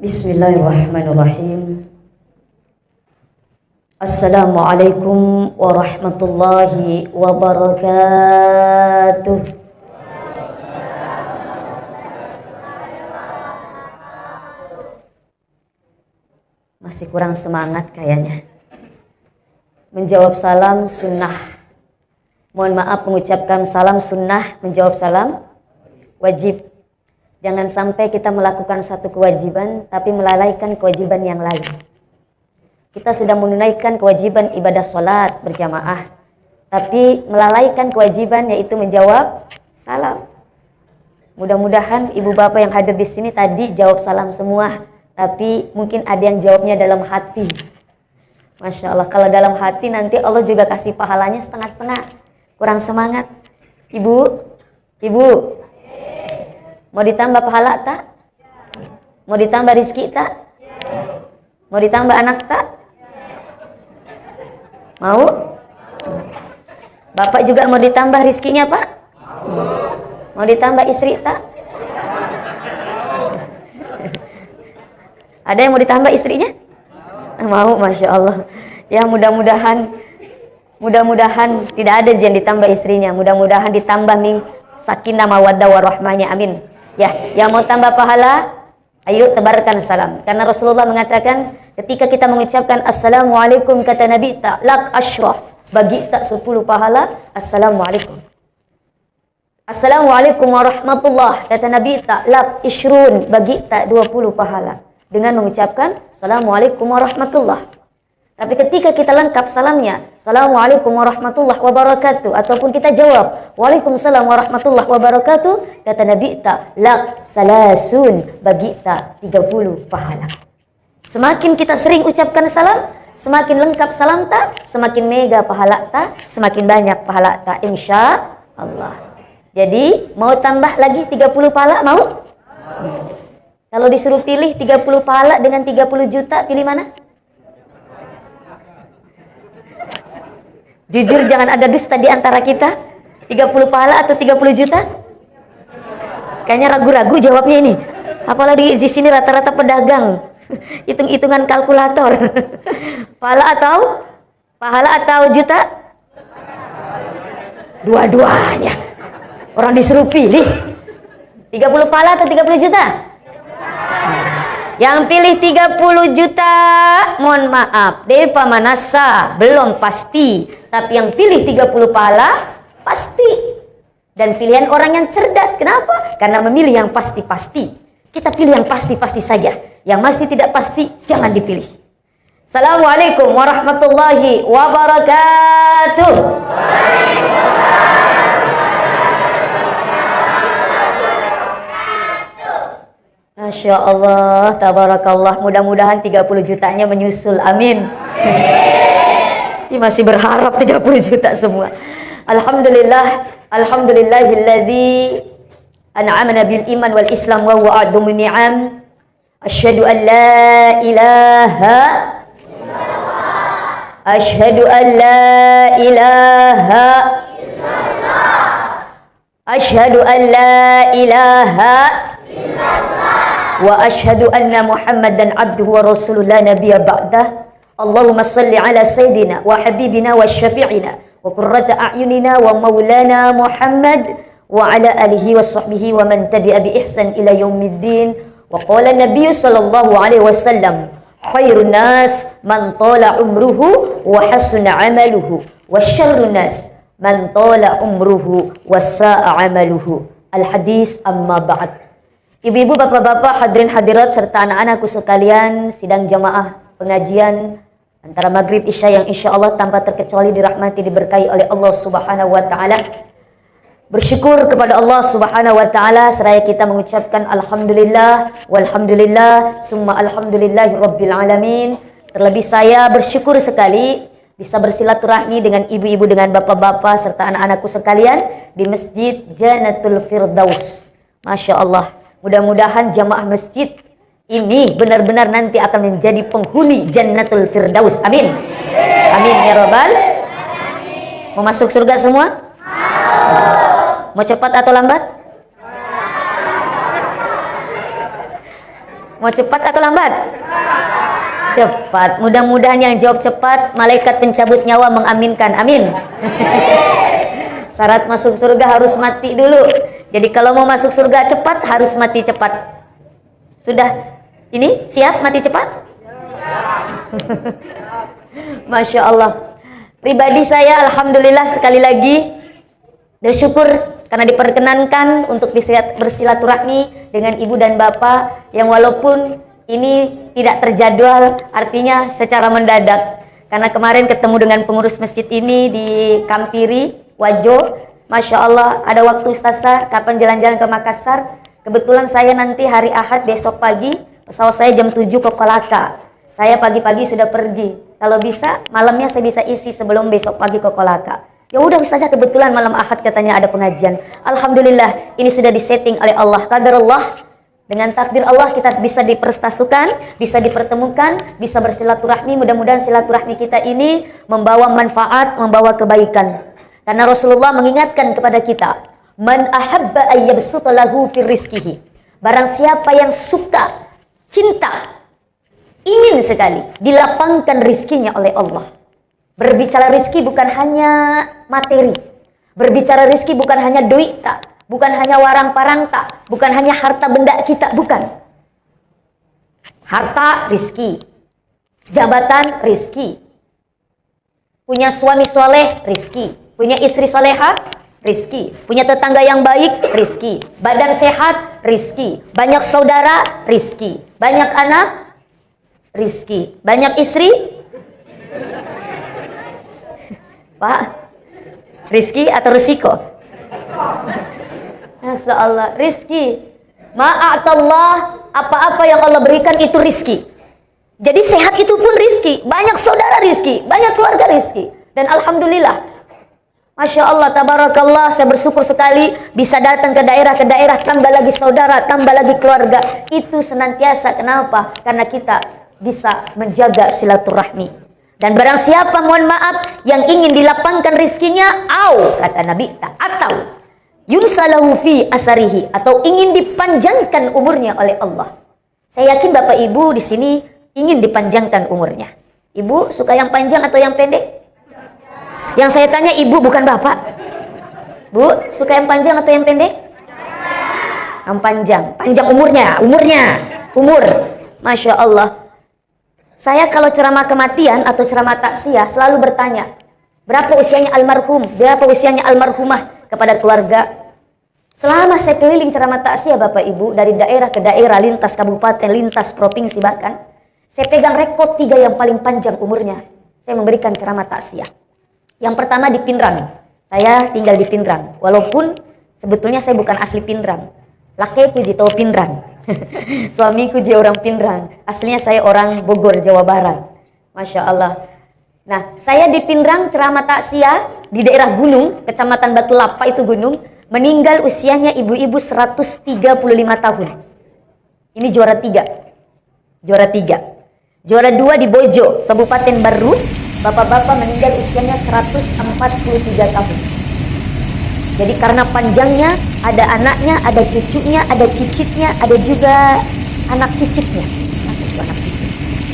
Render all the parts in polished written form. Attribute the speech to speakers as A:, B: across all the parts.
A: Bismillahirrahmanirrahim. Assalamualaikum warahmatullahi wabarakatuh. Masih kurang semangat kayaknya. Menjawab salam sunnah. Mohon maaf, mengucapkan salam sunnah, menjawab salam wajib. Jangan sampai kita melakukan satu kewajiban tapi melalaikan kewajiban yang lain. Kita sudah menunaikan kewajiban ibadah sholat berjamaah, tapi melalaikan kewajiban yaitu menjawab salam. Mudah-mudahan ibu bapak yang hadir di sini tadi jawab salam semua, tapi mungkin ada yang jawabnya dalam hati. Masya Allah, kalau dalam hati nanti Allah juga kasih pahalanya setengah-setengah. Kurang semangat. Ibu, mau ditambah pahala tak? Mau ditambah rizki tak? Mau ditambah anak tak? Mau? Bapak juga mau ditambah rizkinya Pak? Mau ditambah istri tak? Ada yang mau ditambah istrinya? Mau, Masya Allah. Ya mudah-mudahan tidak ada yang ditambah istrinya. Mudah-mudahan ditambah nih sakinah mawaddah warahmahnya, amin. Ya, yang mau tambah pahala, ayo tebarkan salam. Karena Rasulullah mengatakan ketika kita mengucapkan assalamualaikum, kata Nabi, lak asyrah, bagi tak 10 pahala. Assalamualaikum. Assalamualaikum warahmatullah, kata Nabi, lak ishrun, bagi tak 20 pahala. Dengan mengucapkan assalamualaikum warahmatullah. Tapi ketika kita lengkap salamnya, assalamualaikum warahmatullahi wabarakatuh, ataupun kita jawab waalaikumsalam warahmatullahi wabarakatuh, kata Nabi, lak salasun, bagi tak 30 pahala. Semakin kita sering ucapkan salam, semakin lengkap salam tak, semakin mega pahala tak, semakin banyak pahala tak, insya Allah. Jadi mau tambah lagi 30 pahala, mau? Kalau disuruh pilih 30 pahala dengan 30 juta, pilih mana? Jujur, jangan ada dusta di antara kita. 30 pahala atau 30 juta? Kayaknya ragu-ragu jawabnya ini. Apalagi di sini rata-rata pedagang. Hitung-hitungan kalkulator. Pahala atau juta? Dua-duanya. Orang disuruh pilih. 30 pahala atau 30 juta? Yang pilih 30 juta, mohon maaf, Depa Manasa belum pasti. Tapi yang pilih 30 pahala, pasti. Dan pilihan orang yang cerdas, kenapa? Karena memilih yang pasti-pasti. Kita pilih yang pasti-pasti saja. Yang masih tidak pasti, jangan dipilih. Assalamualaikum warahmatullahi wabarakatuh. Masya Allah, tabarakallah. Mudah-mudahan 30 jutanya menyusul, amin. Ini masih berharap 30 juta semua. Alhamdulillah, alhamdulillahilladzi an'amana bil iman wal islam wa huwa a'dhamu ni'am. Asyhadu an la ilaha Asyhadu an la ilaha Asyhadu an la ilaha wa asyhadu anna Muhammadan abduhu wa rasulullah nabiyya ba'dah. Allahumma salli ala sayyidina wa habibina wa syafi'ina wa qurrata a'yunina wa maulana Muhammad wa ala alihi wa sahbihi wa man tabi'a bi ihsan ila yaumiddin. Wa qala Nabi sallallahu alaihi wasallam, khairun nas man tala umruhu wa hasuna amaluhu wa syarrun nas man tala umruhu wa sa'a amaluhu. Al hadis, amma ba'd. Ibu-ibu, bapak-bapak, hadirin hadirat serta anak-anakku sekalian, sidang jamaah pengajian antara maghrib isya yang insya Allah tanpa terkecuali dirahmati diberkahi oleh Allah Subhanahu wa taala. Bersyukur kepada Allah Subhanahu wa taala seraya kita mengucapkan alhamdulillah walhamdulillah summa alhamdulillahi rabbil alamin. Terlebih saya bersyukur sekali bisa bersilaturahmi dengan ibu-ibu, dengan bapak-bapak serta anak-anakku sekalian di Masjid Jannatul Firdaus. Masya Allah. Mudah-mudahan jamaah masjid ini benar-benar nanti akan menjadi penghuni Jannatul Firdaus. Amin. Amin ya Rabbal. Mau masuk surga semua? Mau cepat atau lambat? Mau cepat atau lambat? Cepat. Mudah-mudahan yang jawab cepat, malaikat pencabut nyawa mengaminkan. Amin. Syarat masuk surga harus mati dulu. Jadi kalau mau masuk surga cepat, harus mati cepat. Sudah? Ini siap mati cepat? Masya Allah. Pribadi saya alhamdulillah sekali lagi bersyukur karena diperkenankan untuk bersilaturahmi dengan ibu dan bapak yang walaupun ini tidak terjadwal, artinya secara mendadak. Karena kemarin ketemu dengan pengurus masjid ini di Kampiri, Wajo. Masya Allah, ada waktu Ustazah, kapan jalan-jalan ke Makassar? Kebetulan saya nanti hari Ahad besok pagi, pesawat saya jam 7 ke Kolaka. Saya pagi-pagi sudah pergi. Kalau bisa, malamnya saya bisa isi sebelum besok pagi ke Kolaka. Ya udah Ustazah, kebetulan malam Ahad katanya ada pengajian. Alhamdulillah, ini sudah disetting oleh Allah. Qadarullah. Dengan takdir Allah kita bisa diperstasukan, bisa dipertemukan, bisa bersilaturahmi. Mudah-mudahan silaturahmi kita ini membawa manfaat, membawa kebaikan. Karena Rasulullah mengingatkan kepada kita, man ahabba ayyabsuta lahu fir rizqihi. Barang siapa yang suka, cinta, ingin sekali dilapangkan rizkinya oleh Allah. Berbicara rizki bukan hanya materi. Berbicara rizki bukan hanya duit tak. Bukan hanya warang parang tak, bukan hanya harta benda kita, bukan. Harta rizki, jabatan rizki, punya suami soleh rizki, punya istri soleha rizki, punya tetangga yang baik rizki, badan sehat rizki, banyak saudara rizki, banyak anak rizki, banyak istri. Pak, rizki atau risiko? Masya Allah, rizki. Ma'atallah, apa-apa yang Allah berikan itu rizki. Jadi sehat itu pun rizki. Banyak saudara rizki, banyak keluarga rizki. Dan alhamdulillah, Masya Allah, tabarakallah, saya bersyukur sekali bisa datang ke daerah, tambah lagi saudara, tambah lagi keluarga. Itu senantiasa, kenapa? Karena kita bisa menjaga silaturahmi. Dan barang siapa, mohon maaf, yang ingin dilapangkan rizkinya, kata Nabi, atau yunsalahu fi asarihi, atau ingin dipanjangkan umurnya oleh Allah. Saya yakin Bapak Ibu di sini ingin dipanjangkan umurnya. Ibu suka yang panjang atau yang pendek? Yang saya tanya Ibu, bukan Bapak. Bu, suka yang panjang atau yang pendek? Yang panjang. Panjang umur. Masya Allah. Saya kalau ceramah kematian atau ceramah taksiyah selalu bertanya, berapa usianya almarhum, berapa usianya almarhumah, kepada keluarga. Selama saya keliling ceramah taksiyah Bapak Ibu, dari daerah ke daerah, lintas kabupaten, lintas provinsi bahkan, saya pegang rekod 3 yang paling panjang umurnya. Saya memberikan ceramah taksiyah. Yang pertama di Pinrang. Saya tinggal di Pinrang. Walaupun sebetulnya saya bukan asli Pinrang. Laki puji tahu Pinrang. Suamiku juga orang Pinrang. Aslinya saya orang Bogor, Jawa Barat. Masya Allah. Nah, saya di Pinrang ceramah taksiyah di daerah gunung, kecamatan Batu Lapa itu gunung, meninggal usianya ibu-ibu 135 tahun. Ini juara 3. Juara 2 di Bojo, Kabupaten Baru, bapak-bapak meninggal usianya 143 tahun. Jadi karena panjangnya, ada anaknya, ada cucunya, ada cicitnya, ada juga anak cicitnya.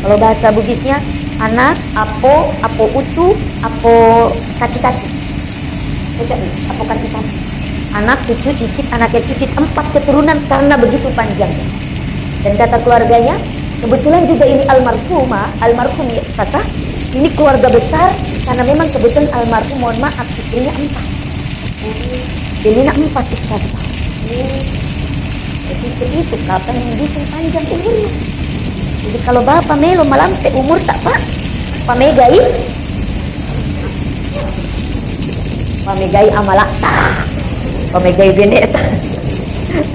A: Kalau bahasa Bugisnya, anak, apo utu, apo kaci-kaci. Apo kaci-kaci. Anak, cucu, cicit, anaknya cicit, 4 keturunan karena begitu panjangnya. Dan kata keluarganya, kebetulan juga ini almarhum ya Ustazah, ini keluarga besar karena memang kebetulan almarhum, mohon maaf, istrinya 4. Jadi 4 Ustazah. Jadi itu kapan yang bikin panjang umurnya. Jadi kalau bapak melo malamte umur tak pak, pamegai amalakta, pamegai beneta.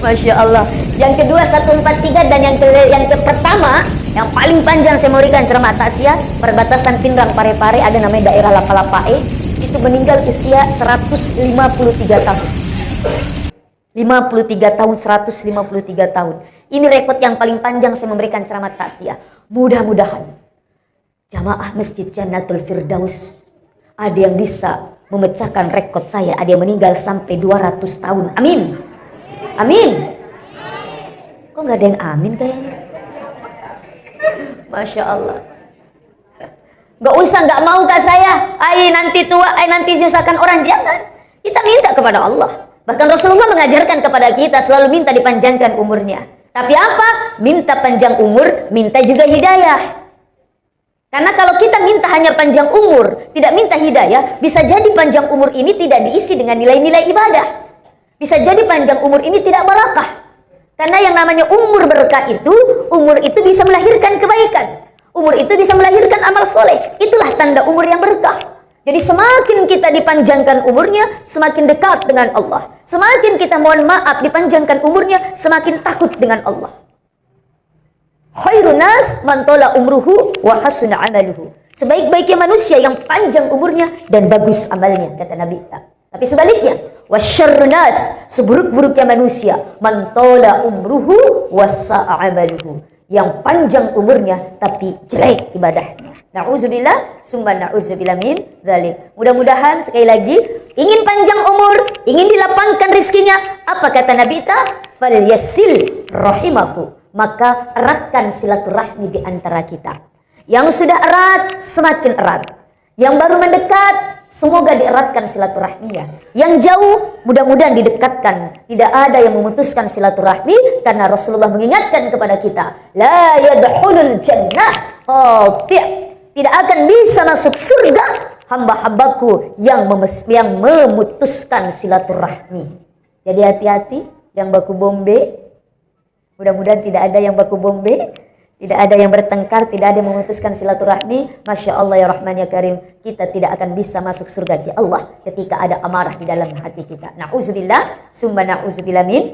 A: Masya Allah. Yang kedua 143 dan yang pertama yang paling panjang saya memberikan ceramah taksiyah, perbatasan Pinrang Parepare, ada namanya daerah Lapalapae, itu meninggal usia 153 tahun. 53 tahun, 153 tahun. Ini rekod yang paling panjang saya memberikan ceramah taksiyah. Mudah-mudahan jamaah Masjid Jannatul Firdaus ada yang bisa memecahkan rekod saya, ada yang meninggal sampai 200 tahun. Amin. Amin. Kok nggak ada yang amin kayaknya? Masya Allah. Gak usah, gak mau kak saya, nanti tua, nanti susahkan orang. Jangan. Kita minta kepada Allah. Bahkan Rasulullah mengajarkan kepada kita selalu minta dipanjangkan umurnya. Tapi apa? Minta panjang umur, minta juga hidayah. Karena kalau kita minta hanya panjang umur, tidak minta hidayah, bisa jadi panjang umur ini tidak diisi dengan nilai-nilai ibadah. Bisa jadi panjang umur ini tidak barakah. Karena yang namanya umur berkah itu, umur itu bisa melahirkan kebaikan. Umur itu bisa melahirkan amal soleh. Itulah tanda umur yang berkah. Jadi semakin kita dipanjangkan umurnya, semakin dekat dengan Allah. Semakin kita mohon maaf dipanjangkan umurnya, semakin takut dengan Allah. Khairun nas man tala umruhu wa hasuna amaluhu. Sebaik-baiknya manusia yang panjang umurnya dan bagus amalnya, kata Nabi. Tapi sebaliknya, wasyarrun nas, seburuk-buruknya manusia, man tala umruhu wa sa'a amaluhu. Yang panjang umurnya tapi jelek ibadahnya. Na'udzubillah, summa na'udzubillah min dzalik. Mudah-mudahan sekali lagi ingin panjang umur, ingin dilapangkan rizkinya, apa kata Nabi ta? Falyasil rahimaku. Maka eratkan silaturahmi di antara kita. Yang sudah erat semakin erat. Yang baru mendekat semoga dieratkan silaturahminya. Yang jauh mudah-mudahan didekatkan. Tidak ada yang memutuskan silaturahmi karena Rasulullah mengingatkan kepada kita, la yadkhulul jannah qati'. Tidak akan bisa masuk surga hamba-hambaku yang memutuskan silaturahmi. Jadi hati-hati yang baku bombe. Mudah-mudahan tidak ada yang baku bombe, tidak ada yang bertengkar, tidak ada yang memutuskan silaturahmi. Masya Allah ya Rahman ya Karim, kita tidak akan bisa masuk surga di Allah ketika ada amarah di dalam hati kita. Na'udzubillah, summa na'udzubillah min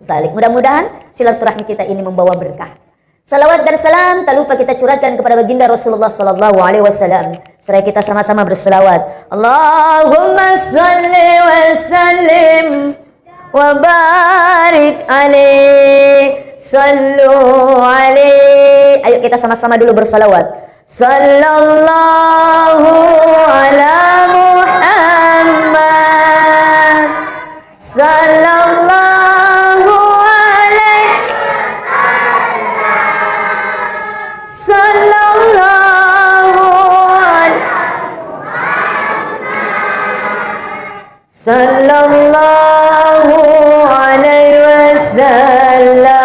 A: dzalik. Mudah-mudahan silaturahmi kita ini membawa berkah. Salawat dan salam tak lupa kita curahkan kepada baginda Rasulullah sallallahu alaihi wasallam. Supaya kita sama-sama berselawat. Allahumma salli wa sallim wa barik alaihi, sallu alaihi. Ayo kita sama-sama dulu bersalawat. Sallallahu ala Muhammad, sallallahu alaihi, sallallahu alaihi, sallallahu alaihi wasallam.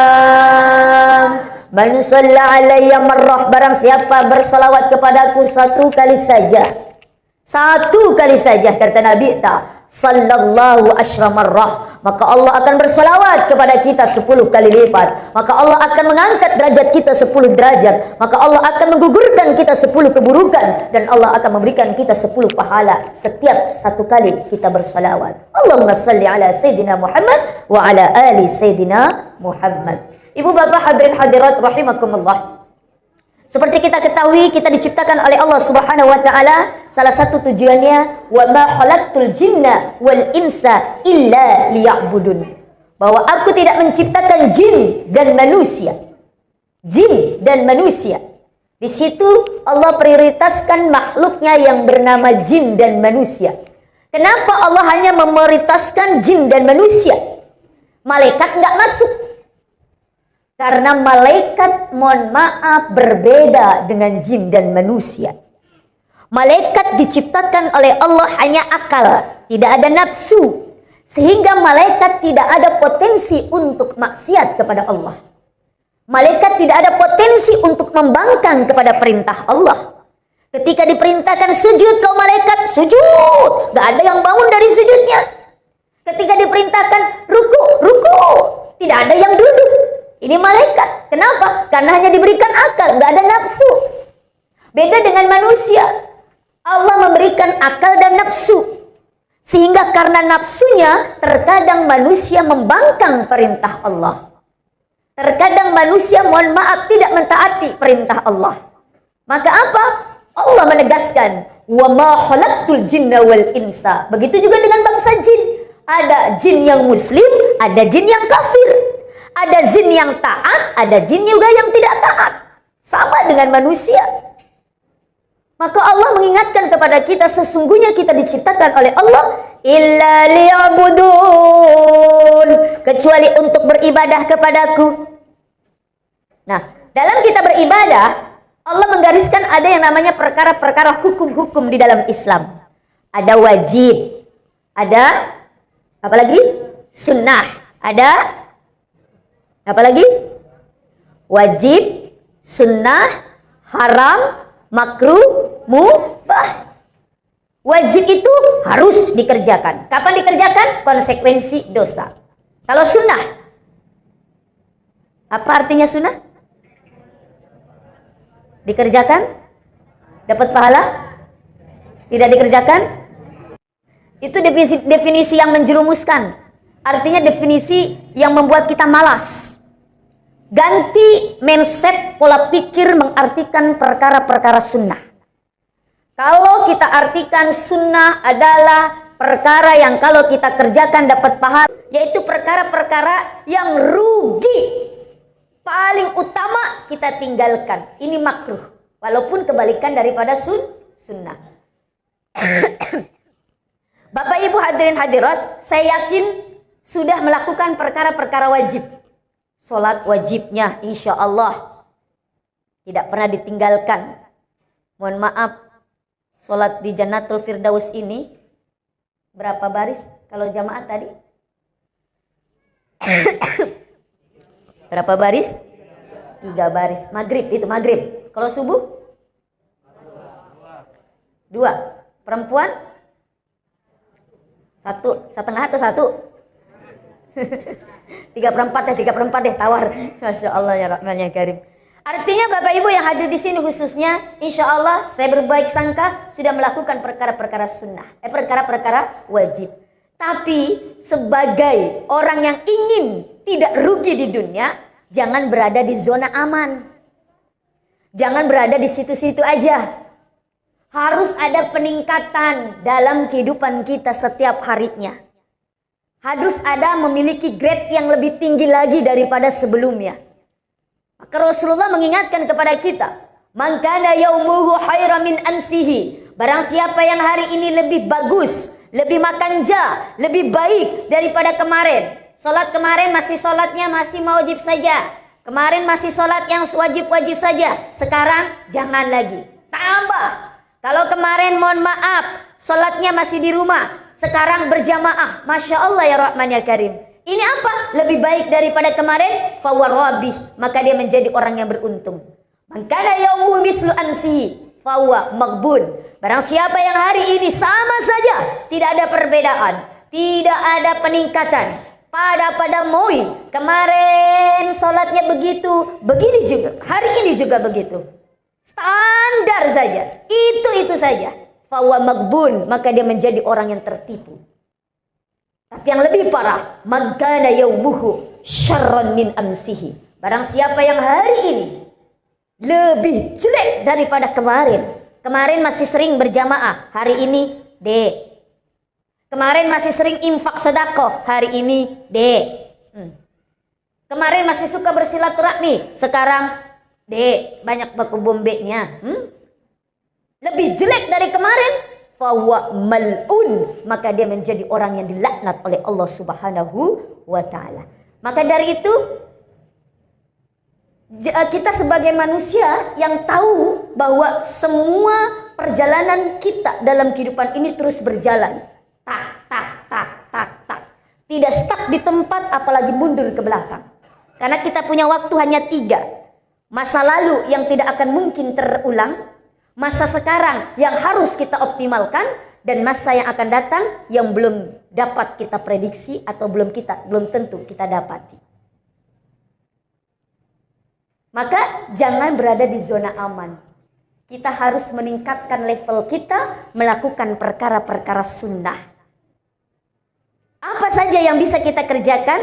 A: Man shalla alayya marrah, barang siapa bersalawat kepadaku satu kali saja. Satu kali saja kata Nabi ta, sallallahu asyra marrah, maka Allah akan bersalawat kepada kita 10 kali lipat. Maka Allah akan mengangkat derajat kita 10 derajat. Maka Allah akan menggugurkan kita 10 keburukan. Dan Allah akan memberikan kita 10 pahala setiap satu kali kita bersalawat. Allahumma salli ala Sayyidina Muhammad wa ala ali Sayyidina Muhammad. Ibu bapak hadirin hadirat rahimakumullah. Seperti kita ketahui, kita diciptakan oleh Allah Subhanahu wa taala, salah satu tujuannya wa ma khalaqtul jinna wal insa illa liya'budun. Bahwa aku tidak menciptakan jin dan manusia. Jin dan manusia. Di situ Allah prioritaskan makhluknya yang bernama jin dan manusia. Kenapa Allah hanya memprioritaskan jin dan manusia? Malaikat enggak masuk. Karena malaikat, mohon maaf, berbeda dengan jin dan manusia. Malaikat diciptakan oleh Allah hanya akal, tidak ada nafsu. Sehingga malaikat tidak ada potensi untuk maksiat kepada Allah. Malaikat tidak ada potensi untuk membangkang kepada perintah Allah. Ketika diperintahkan sujud, kaum malaikat sujud. Gak ada yang bangun dari sujudnya. Ketika diperintahkan ruku, ruku. Tidak ada yang duduk. Ini malaikat. Kenapa? Karena hanya diberikan akal, nggak ada nafsu. Beda dengan manusia. Allah memberikan akal dan nafsu. Sehingga karena nafsunya, terkadang manusia membangkang perintah Allah. Terkadang manusia, mohon maaf, tidak mentaati perintah Allah. Maka apa? Allah menegaskan, wa ma khalaqtul jinna wal insa. Begitu juga dengan bangsa jin. Ada jin yang muslim, ada jin yang kafir. Ada jin yang taat, ada jin juga yang tidak taat. Sama dengan manusia. Maka Allah mengingatkan kepada kita, sesungguhnya kita diciptakan oleh Allah illa liya'budun, kecuali untuk beribadah kepadaku. Nah, dalam kita beribadah, Allah menggariskan ada yang namanya perkara-perkara hukum-hukum di dalam Islam. Ada wajib, ada apa lagi? Sunnah, ada apa lagi? Wajib, sunnah, haram, makruh, mubah. Wajib itu harus dikerjakan. Kapan dikerjakan? Konsekuensi dosa. Kalau sunnah, apa artinya sunnah? Dikerjakan, dapat pahala. Tidak dikerjakan, itu definisi yang menjerumuskan. Artinya definisi yang membuat kita malas. Ganti mindset, pola pikir mengartikan perkara-perkara sunnah. Kalau kita artikan sunnah adalah perkara yang kalau kita kerjakan dapat pahala, yaitu perkara-perkara yang rugi paling utama kita tinggalkan. Ini makruh, walaupun kebalikan daripada sunnah. Bapak Ibu hadirin hadirat, saya yakin sudah melakukan perkara-perkara wajib. Sholat wajibnya insya Allah tidak pernah ditinggalkan. Mohon maaf, sholat di Jannatul Firdaus ini berapa baris kalau jamaah tadi? Berapa baris? 3 baris. Maghrib itu maghrib. Kalau subuh? 2. Perempuan? 1. Setengah atau 1? 3/4 deh tawar. Masya Allah ya Rahman ya Karim. Artinya Bapak Ibu yang hadir di sini khususnya, insya Allah saya berbaik sangka sudah melakukan perkara-perkara sunnah, perkara-perkara wajib. Tapi sebagai orang yang ingin tidak rugi di dunia, jangan berada di zona aman. Jangan berada di situ-situ aja. Harus ada peningkatan dalam kehidupan kita setiap harinya. Harus ada memiliki grade yang lebih tinggi lagi daripada sebelumnya. Maka Rasulullah mengingatkan kepada kita, "Man kana yaumuhu khairan min amsihi." Barang siapa yang hari ini lebih bagus, lebih makanja, lebih baik daripada kemarin. Salat kemarin masih salatnya masih wajib saja. Kemarin masih salat yang wajib-wajib saja. Sekarang jangan lagi. Tambah. Kalau kemarin mohon maaf, salatnya masih di rumah. Sekarang berjamaah. Masya Allah ya Rahman ya Karim. Ini apa? Lebih baik daripada kemarin. Fawarabih. Maka dia menjadi orang yang beruntung. Makana yaumuhu mislu ansihi fahuwa maghbun. Barang siapa yang hari ini sama saja, tidak ada perbedaan, tidak ada peningkatan. Pada moi. Kemarin sholatnya begitu, begini juga. Hari ini juga begitu. Standar saja. Itu saja. Fahuwa maghbun, maka dia menjadi orang yang tertipu. Tapi yang lebih parah, magana yaumuhu syarran min amsihi. Barang siapa yang hari ini lebih jelek daripada kemarin. Kemarin masih sering berjamaah, hari ini D. Kemarin masih sering infak sedekah, hari ini D. Kemarin masih suka bersilaturahmi, sekarang D. Banyak baku bombeknya. Lebih jelek dari kemarin, fahuwa mal'un, maka dia menjadi orang yang dilaknat oleh Allah Subhanahu wa taala. Maka dari itu kita sebagai manusia yang tahu bahwa semua perjalanan kita dalam kehidupan ini terus berjalan. Tak. Tidak stuck di tempat, apalagi mundur ke belakang. Karena kita punya waktu hanya 3. Masa lalu yang tidak akan mungkin terulang, masa sekarang yang harus kita optimalkan, dan masa yang akan datang yang belum dapat kita prediksi atau belum tentu kita dapati. Maka jangan berada di zona aman. Kita harus meningkatkan level kita melakukan perkara-perkara sunnah. Apa saja yang bisa kita kerjakan?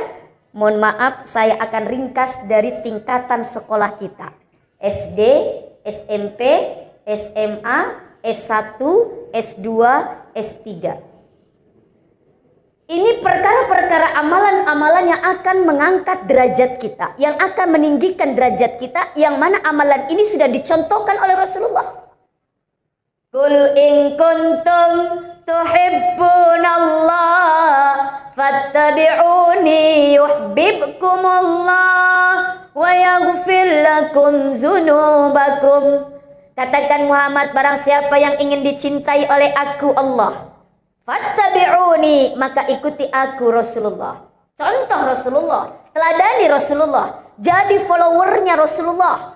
A: Mohon maaf, saya akan ringkas dari tingkatan sekolah kita. SD, SMP, SMA, S1, S2, S3. Ini perkara-perkara amalan-amalan yang akan mengangkat derajat kita, yang akan meninggikan derajat kita, yang mana amalan ini sudah dicontohkan oleh Rasulullah. Qul in kuntum tuhibbunallah fattabi'uni yuhibbukumullah wa yaghfir lakum dzunubakum. Katakan Muhammad, barang siapa yang ingin dicintai oleh aku Allah, fattabi'uni, maka ikuti aku Rasulullah. Contoh Rasulullah, teladani Rasulullah, jadi followernya Rasulullah.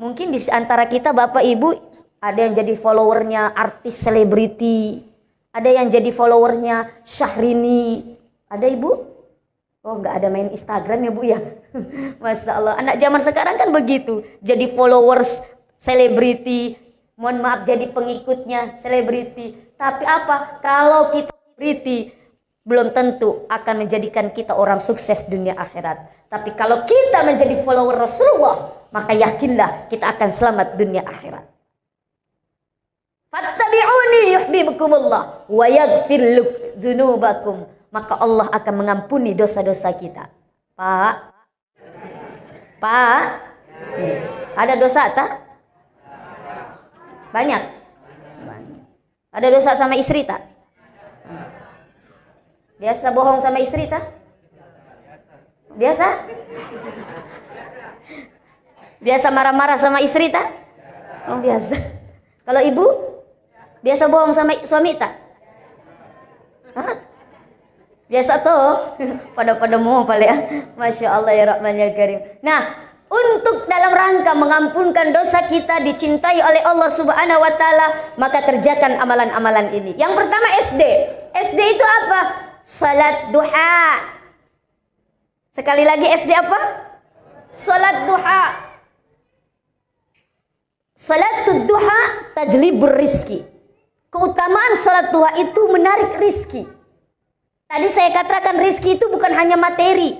A: Mungkin di antara kita Bapak Ibu ada yang jadi followernya artis selebriti, ada yang jadi followernya Syahrini. Ada Ibu? Oh, nggak ada main Instagram ya Bu ya? Masya Allah, anak zaman sekarang kan begitu, jadi followers selebriti, mohon maaf jadi pengikutnya selebriti. Tapi apa? Kalau kita selebriti, belum tentu akan menjadikan kita orang sukses dunia akhirat. Tapi kalau kita menjadi follower Rasulullah, maka yakinlah kita akan selamat dunia akhirat. Fattabi'uni yuhibbukumullah wa yaghfir lakum dzunubakum. Maka Allah akan mengampuni dosa-dosa kita. Pak, ada dosa tak? Banyak. Ada dosa sama istri tak? Biasa bohong sama istri tak? Biasa? Biasa marah-marah sama istri tak? Oh, biasa. Kalau ibu? Biasa bohong sama suami tak? Hah? Biasa tuh, pada mau paling ya. Masya Allah ya Rahman ya Karim. Nah, untuk dalam rangka mengampunkan dosa kita, dicintai oleh Allah Subhanahu wa Ta'ala, maka kerjakan amalan-amalan ini. Yang pertama SD. SD itu apa? Salat duha. Sekali lagi SD apa? Salat duha. Salatul duha tajlibur rizki. Keutamaan salat duha itu menarik rizki. Tadi saya katakan rizki itu bukan hanya materi.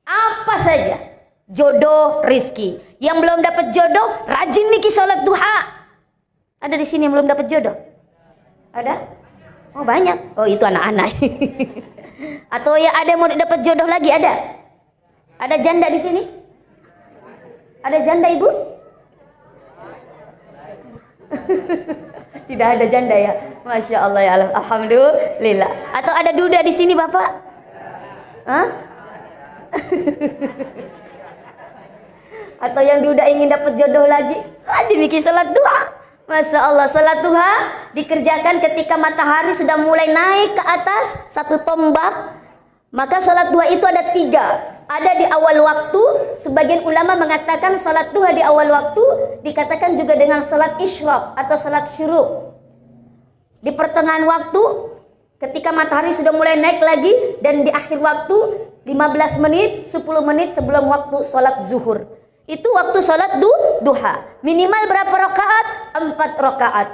A: Apa saja. Jodoh, rizki. Yang belum dapat jodoh, rajin niki sholat duha. Ada di sini yang belum dapat jodoh? Ada? Oh banyak. Oh itu anak-anak. Atau ya ada yang mau dapat jodoh lagi? Ada? Ada janda di sini? Ada janda ibu? Tidak ada janda ya. Masya Allah ya Allah. Alhamdulillah. Atau ada duda di sini Bapak? Hah? Atau yang duda ingin dapat jodoh lagi? Rajin bikin salat duha. Masya Allah, salat duha dikerjakan ketika matahari sudah mulai naik ke atas satu tombak. Maka salat duha itu ada 3. Ada di awal waktu, sebagian ulama mengatakan salat duha di awal waktu dikatakan juga dengan salat isyraq atau salat syuruk. Di pertengahan waktu, ketika matahari sudah mulai naik lagi, dan di akhir waktu 15 menit, 10 menit sebelum waktu salat zuhur. Itu waktu salat duha. Minimal berapa rakaat? 4 rakaat.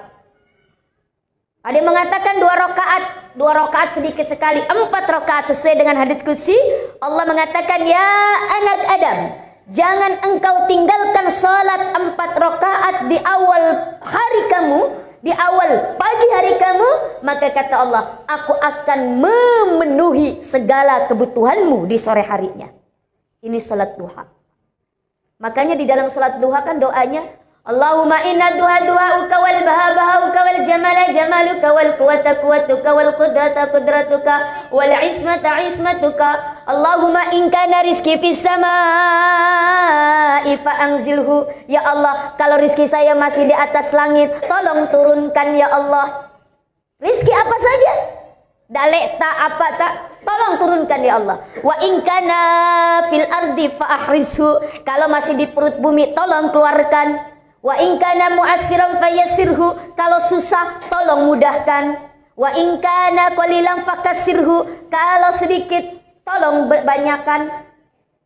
A: Ada yang mengatakan 2 rakaat. 2 rakaat sedikit sekali. 4 rakaat sesuai dengan hadits qudsi. Allah mengatakan, ya anak Adam, jangan engkau tinggalkan salat 4 rakaat di awal hari kamu, di awal pagi hari kamu, maka kata Allah, aku akan memenuhi segala kebutuhanmu di sore harinya. Ini salat duha. Makanya di dalam salat duha kan doanya, Allahumma inna duha duhauka wal baha bahauka wal jamala jamaluka wal quwata quwatuka wal qudrata qudratuka wal ismata ismatuka. Allahumma in kana rizki fis samaa'i fa anzilhu. Ya Allah, kalau rizki saya masih di atas langit, tolong turunkan ya Allah. Rizki apa saja? Dalek tak apa tak, tolong turunkan ya Allah. Wa in kana fil ardi fa ahrizhu. Kalau masih di perut bumi, tolong keluarkan. Wa in kana mu'assiran fayassirhu. Kalau susah, tolong mudahkan. Wa in kana qalilan fakassirhu. Kalau sedikit, tolong banyakkan.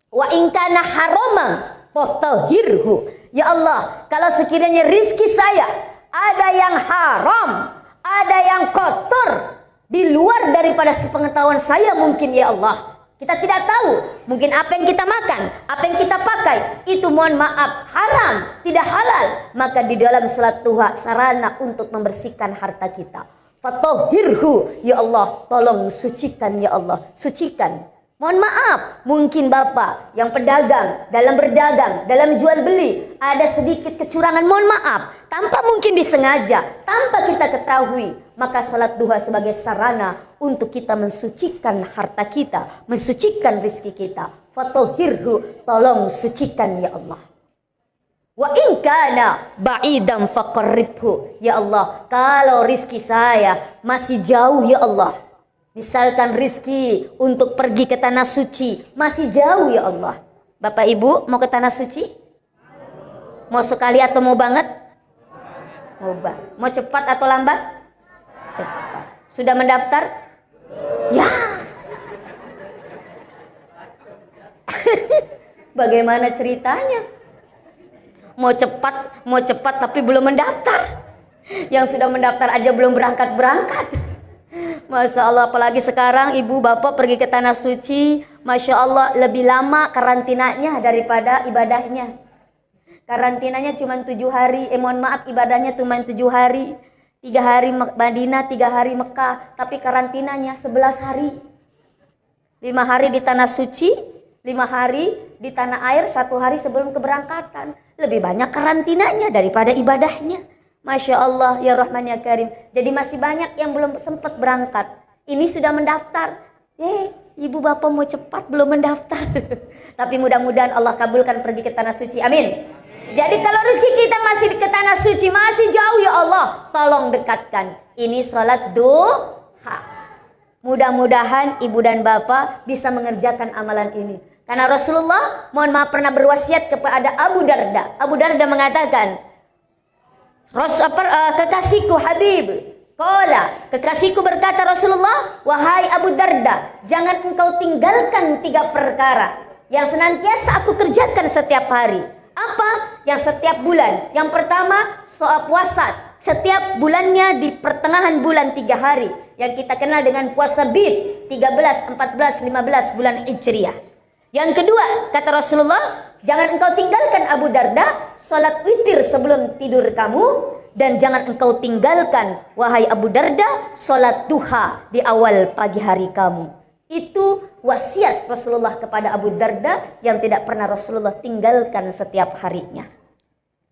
A: Wa in kana haraman fatahhirhu. Ya Allah, kalau sekiranya rizki saya ada yang haram, ada yang kotor, di luar daripada sepengetahuan saya mungkin ya Allah, kita tidak tahu, mungkin apa yang kita makan, apa yang kita pakai, itu mohon maaf haram, tidak halal, maka di dalam salat duha sarana untuk membersihkan harta kita. Fatahhirhu, ya Allah, tolong sucikan ya Allah, sucikan. Mohon maaf, mungkin Bapak yang pedagang, dalam berdagang, dalam jual beli, ada sedikit kecurangan, mohon maaf, tanpa mungkin disengaja, tanpa kita ketahui, maka salat duha sebagai sarana untuk kita mensucikan harta kita, mensucikan rizki kita. Fatahhirhu, tolong sucikan ya Allah. Wa in kana ba'idan faqarribhu. Ya Allah, kalau rizki saya masih jauh ya Allah. Misalkan rizki untuk pergi ke tanah suci masih jauh ya Allah. Bapak Ibu mau ke tanah suci? Mau sekali atau mau banget? Mau banget. Mau cepat atau lambat? Cepat. Sudah mendaftar? Ya. Bagaimana ceritanya? Mau cepat tapi belum mendaftar. Yang sudah mendaftar aja belum berangkat. Masya Allah, apalagi sekarang ibu bapak pergi ke tanah suci, Masya Allah lebih lama karantinanya daripada ibadahnya. Karantinanya cuma 7 hari, mohon maaf ibadahnya cuma 7 hari. 3 hari Madinah, 3 hari Mekah, tapi karantinanya 11 hari. 5 hari di tanah suci, 5 hari di tanah air, 1 hari sebelum keberangkatan. Lebih banyak karantinanya daripada ibadahnya. Masya Allah, ya Rahman ya Karim. Jadi masih banyak yang belum sempat berangkat. Ini sudah mendaftar. Ibu bapak mau cepat belum mendaftar. Tapi mudah-mudahan Allah kabulkan pergi ke tanah suci. Amin. Jadi kalau rezeki kita masih ke tanah suci, masih jauh ya Allah, tolong dekatkan. Ini sholat duha. Mudah-mudahan ibu dan bapak bisa mengerjakan amalan ini. Karena Rasulullah, mohon maaf, pernah berwasiat kepada Abu Darda. Abu Darda mengatakan, kekasihku Habib, kekasihku berkata Rasulullah, wahai Abu Darda, jangan engkau tinggalkan 3 perkara yang senantiasa aku kerjakan setiap hari. Apa? Yang setiap bulan. Yang pertama, soal puasa. Setiap bulannya di pertengahan bulan 3 hari yang kita kenal dengan puasa bid, 13, 14, 15 bulan Hijriah. Yang kedua, kata Rasulullah, jangan engkau tinggalkan Abu Darda salat witir sebelum tidur kamu, dan jangan engkau tinggalkan wahai Abu Darda salat duha di awal pagi hari kamu. Itu wasiat Rasulullah kepada Abu Darda yang tidak pernah Rasulullah tinggalkan setiap harinya.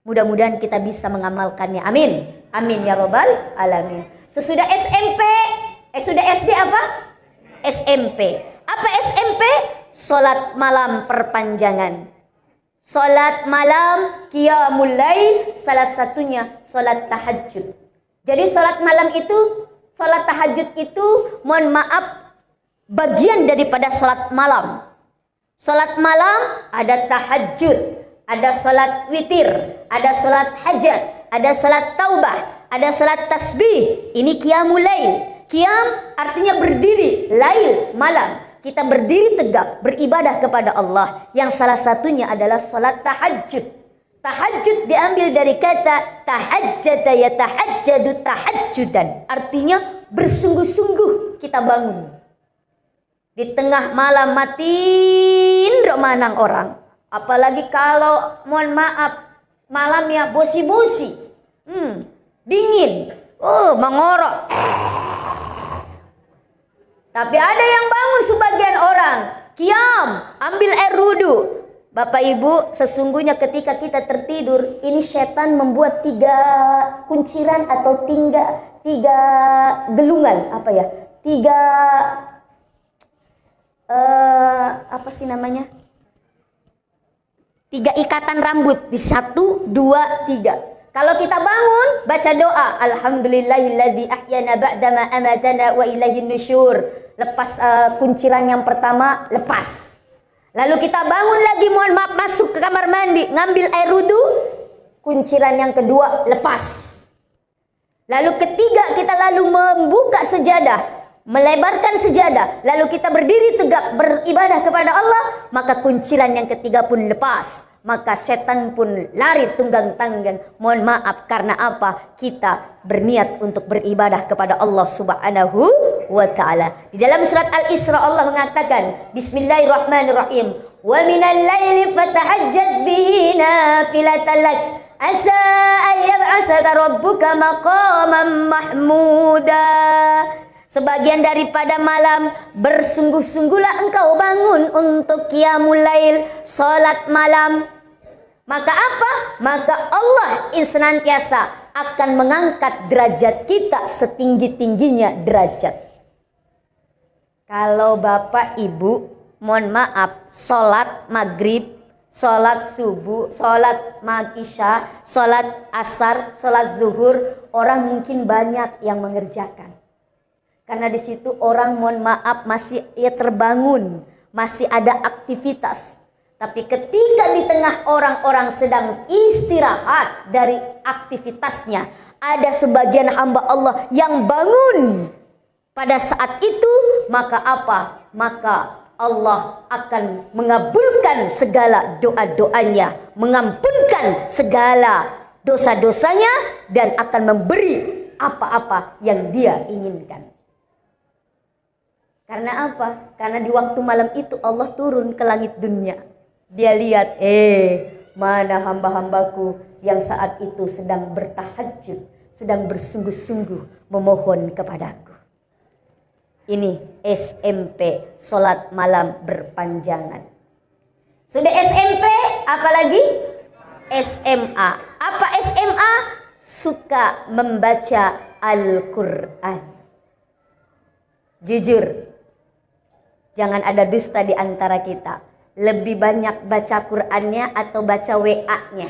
A: Mudah-mudahan kita bisa mengamalkannya. Amin. Amin ya robbal alamin. Sesudah SMP, sudah SD apa? SMP. Apa SMP? Salat malam perpanjangan. Salat malam qiyamul lail, salah satunya salat tahajud. Jadi salat malam itu, salat tahajud itu, mohon maaf, bagian daripada salat malam. Salat malam ada tahajud, ada salat witir, ada salat hajat, ada salat taubah, ada salat tasbih. Ini qiyamul lail. Qiyam artinya berdiri, lail malam. Kita berdiri tegak beribadah kepada Allah, yang salah satunya adalah salat tahajud. Tahajud diambil dari kata tahajjada yatahajjadu tahajjudan. Artinya bersungguh-sungguh kita bangun. Di tengah malam matiin romanang orang. Apalagi kalau mohon maaf malamnya bosi-bosi. Dingin. Mengorok. Tapi ada yang bangun sebagian orang, qiyam, ambil air wudu. Bapak Ibu, sesungguhnya ketika kita tertidur, ini setan membuat 3 kunciran atau 3 gelungan, 3 ikatan rambut di 1, 2, 3. Kalau kita bangun, baca doa, alhamdulillahilladzi ahyana ba'dama amatana wa ilaihin nusyur. Lepas kunciran yang pertama, lepas. Lalu kita bangun lagi, mohon maaf, masuk ke kamar mandi, ngambil air wudu, kunciran yang kedua, lepas. Lalu ketiga, kita lalu membuka sejadah, melebarkan sejadah, lalu kita berdiri tegak beribadah kepada Allah, maka kunciran yang ketiga pun lepas. Maka setan pun lari tunggang-tanggang. Mohon maaf, karena apa? Kita berniat untuk beribadah kepada Allah Subhanahu wa ta'ala. Di dalam surat Al-Isra Allah mengatakan, Bismillahirrahmanirrahim, wa minal laili fatahajjad bihi nafilatan lak asa an yab'asaka rabbuka maqaman mahmuda. Sebagian daripada malam bersungguh-sungguhlah engkau bangun untuk qiyamul lail, salat malam. Maka apa? Maka Allah senantiasa akan mengangkat derajat kita setinggi-tingginya derajat. Kalau Bapak Ibu, mohon maaf, sholat maghrib sholat subuh, sholat isya, sholat asar, sholat zuhur, orang mungkin banyak yang mengerjakan. Karena di situ orang mohon maaf masih terbangun, masih ada aktivitas. Tapi ketika di tengah orang-orang sedang istirahat dari aktivitasnya, ada sebagian hamba Allah yang bangun. Pada saat itu, maka apa? Maka Allah akan mengabulkan segala doa-doanya, mengampunkan segala dosa-dosanya, dan akan memberi apa-apa yang dia inginkan. Karena apa? Karena di waktu malam itu Allah turun ke langit dunia. Dia lihat, mana hamba-hambaku yang saat itu sedang bertahajud, sedang bersungguh-sungguh memohon kepadaku. Ini SMP, sholat malam berpanjangan. Sudah SMP, apalagi? SMA. Apa SMA? Suka membaca Al-Quran. Jujur, jangan ada dusta di antara kita. Lebih banyak baca Qur'annya atau baca WA-nya?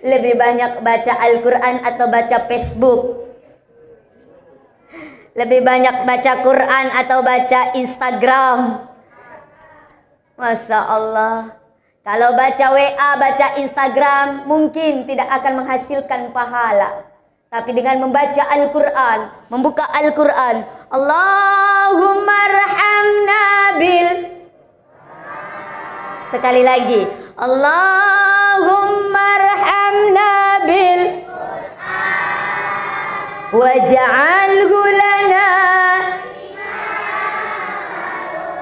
A: Lebih banyak baca Al-Quran atau baca Facebook? Lebih banyak baca Quran atau baca Instagram? Masya Allah. Kalau baca WA, baca Instagram, mungkin tidak akan menghasilkan pahala. Tapi dengan membaca Al-Quran, membuka Al-Quran, Allahumma arhamna bil. Sekali lagi, Allahumma arhamna bil waj'alhu lana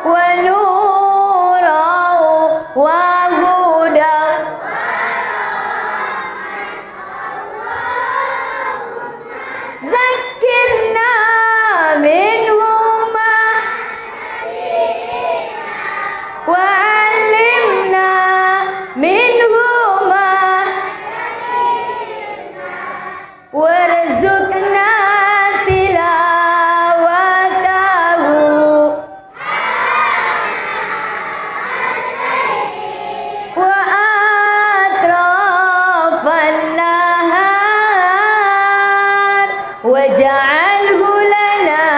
A: wa nuran wa hudan. Zakirna minhuma wa 'allimna minhuma warzuqna tilawatahu wa atrafan nahar waj'alhu lana.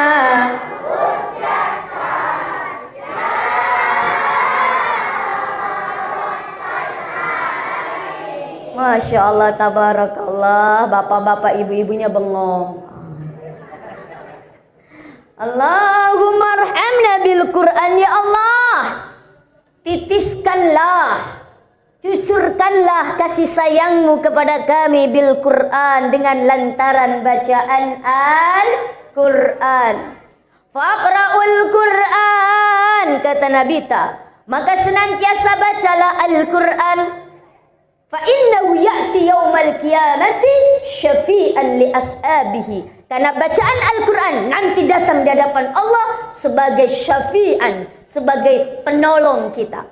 A: Masya Allah, tabarakallah. Bapak-bapak, ibu-ibunya bengong. Allahumma arhamna bil Quran. Ya Allah, titiskanlah, cucurkanlah kasih sayangmu kepada kami bil Quran, dengan lantaran bacaan Al-Quran. Faqra'ul Quran, kata Nabi ta, maka senantiasa bacalah Al-Quran. Fa innahu ya'ti yaumal qiyamati syafi'an li ashabihi. Karena bacaan Al-Quran nanti datang di hadapan Allah sebagai syafi'an, sebagai penolong kita.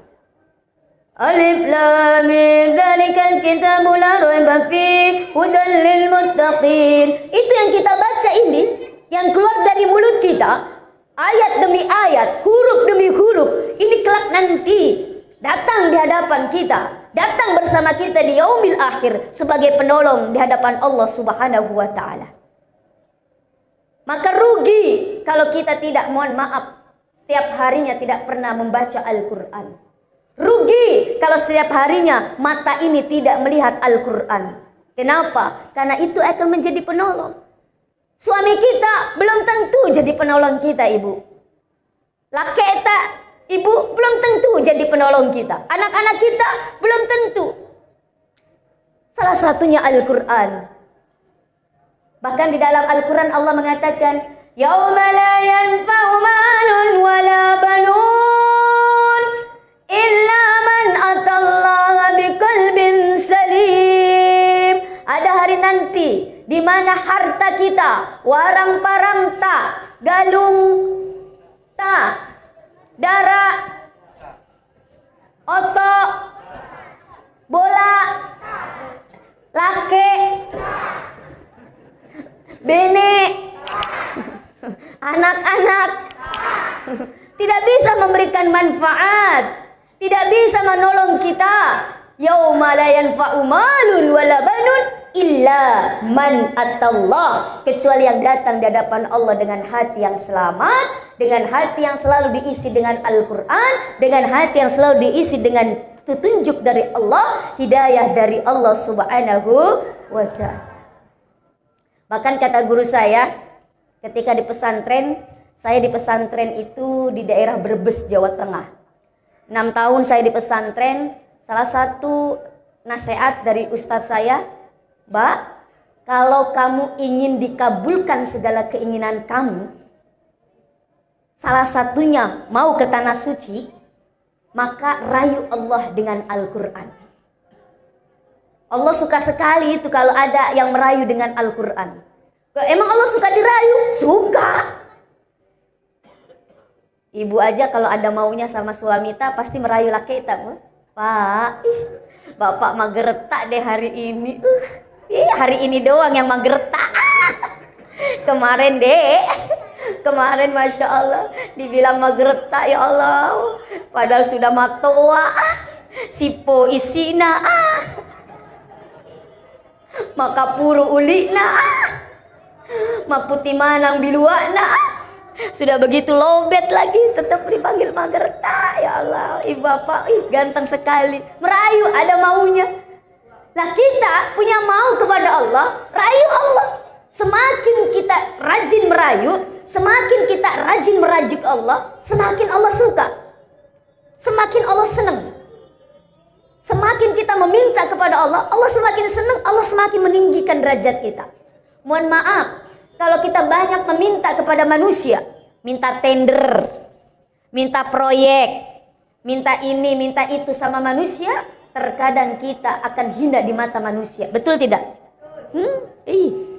A: Alif lam mim dzalikal kitabu la raiba fihi hudal lil muttaqin. Itu yang kita baca ini, yang keluar dari mulut kita, ayat demi ayat, huruf demi huruf, ini kelak nanti datang di hadapan kita, datang bersama kita di yaumil akhir sebagai penolong di hadapan Allah Subhanahu wa taala. Maka rugi kalau kita tidak, mohon maaf, setiap harinya tidak pernah membaca Al-Quran. Rugi kalau setiap harinya mata ini tidak melihat Al-Quran. Kenapa? Karena itu akan menjadi penolong. Suami kita belum tentu jadi penolong kita, ibu. Laki kita, ibu, belum tentu jadi penolong kita. Anak-anak kita belum tentu. Salah satunya Al-Quran. Bahkan di dalam Al-Quran Allah mengatakan, yauma la yanfa'u malun wala banun illa man atallaha biqalbin salim. Ada hari nanti di mana harta kita, warang parang ta, galung ta, darah, otot, bola, laki, bene, anak-anak, tidak bisa memberikan manfaat, tidak bisa menolong kita. Yauma la yanfa'u malun wala banun illa man atallah, kecuali yang datang di hadapan Allah dengan hati yang selamat, dengan hati yang selalu diisi dengan Al-Quran, dengan hati yang selalu diisi dengan petunjuk dari Allah, hidayah dari Allah Subhanahu wa ta'ala. Bahkan kata guru saya ketika di pesantren, saya di pesantren itu di daerah Brebes, Jawa Tengah. 6 tahun saya di pesantren. Salah satu nasihat dari ustadz saya, Mbak, kalau kamu ingin dikabulkan segala keinginan kamu, salah satunya mau ke tanah suci, maka rayu Allah dengan Al-Quran. Allah suka sekali itu kalau ada yang merayu dengan Al-Quran. Emang Allah suka dirayu? Suka. Ibu aja kalau ada maunya sama suami pasti merayu laki kita. Pak, bapak mageretak deh hari ini. Hari ini doang yang mageretak. Kemarin deh, kemarin Masya Allah dibilang mageretak, ya Allah. Padahal sudah matoa, sipo isina, maka puru ulina, maputi manang biluana. Sudah begitu lobet lagi tetap dipanggil magerta. Ya Allah, ibu bapak ganteng sekali, merayu ada maunya. Nah kita punya mau kepada Allah, rayu Allah. Semakin kita rajin merayu, semakin kita rajin merajuk Allah, semakin Allah suka, semakin Allah senang. Semakin kita meminta kepada Allah, Allah semakin senang, Allah semakin meninggikan derajat kita. Mohon maaf kalau kita banyak meminta kepada manusia, minta tender, minta proyek, minta ini, minta itu sama manusia, terkadang kita akan hina di mata manusia. Betul tidak?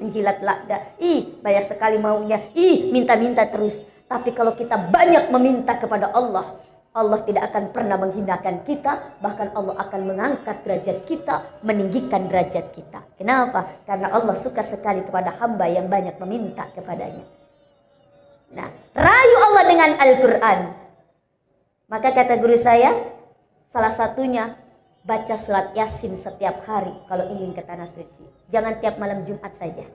A: Menjilat lada, banyak sekali maunya, minta-minta terus. Tapi kalau kita banyak meminta kepada Allah, Allah tidak akan pernah menghinakan kita, bahkan Allah akan mengangkat derajat kita, meninggikan derajat kita. Kenapa? Karena Allah suka sekali kepada hamba yang banyak meminta kepadanya. Nah, rayu Allah dengan Al-Quran. Maka kata guru saya, salah satunya baca surat Yasin setiap hari kalau ingin ke tanah suci. Jangan tiap malam Jumat saja.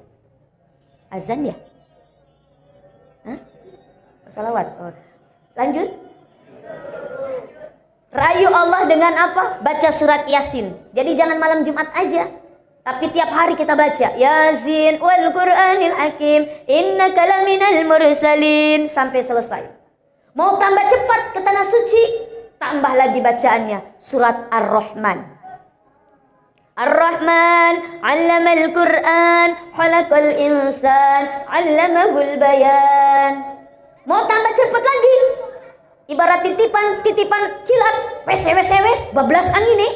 A: Azan ya? Salawat. Lanjut. Rayu Allah dengan apa? Baca surat Yasin. Jadi jangan malam Jumat aja, tapi tiap hari kita baca Yasin wal Qur'anil Hakim innaka laminal mursalin sampai selesai. Mau tambah cepat ke tanah suci, tambah lagi bacaannya surat Ar-Rahman. Ar-Rahman 'allamal Qur'an khalaqal insan 'allamahul bayan. Mau tambah cepat lagi, ibarat titipan kilat, wes bablas angin nih.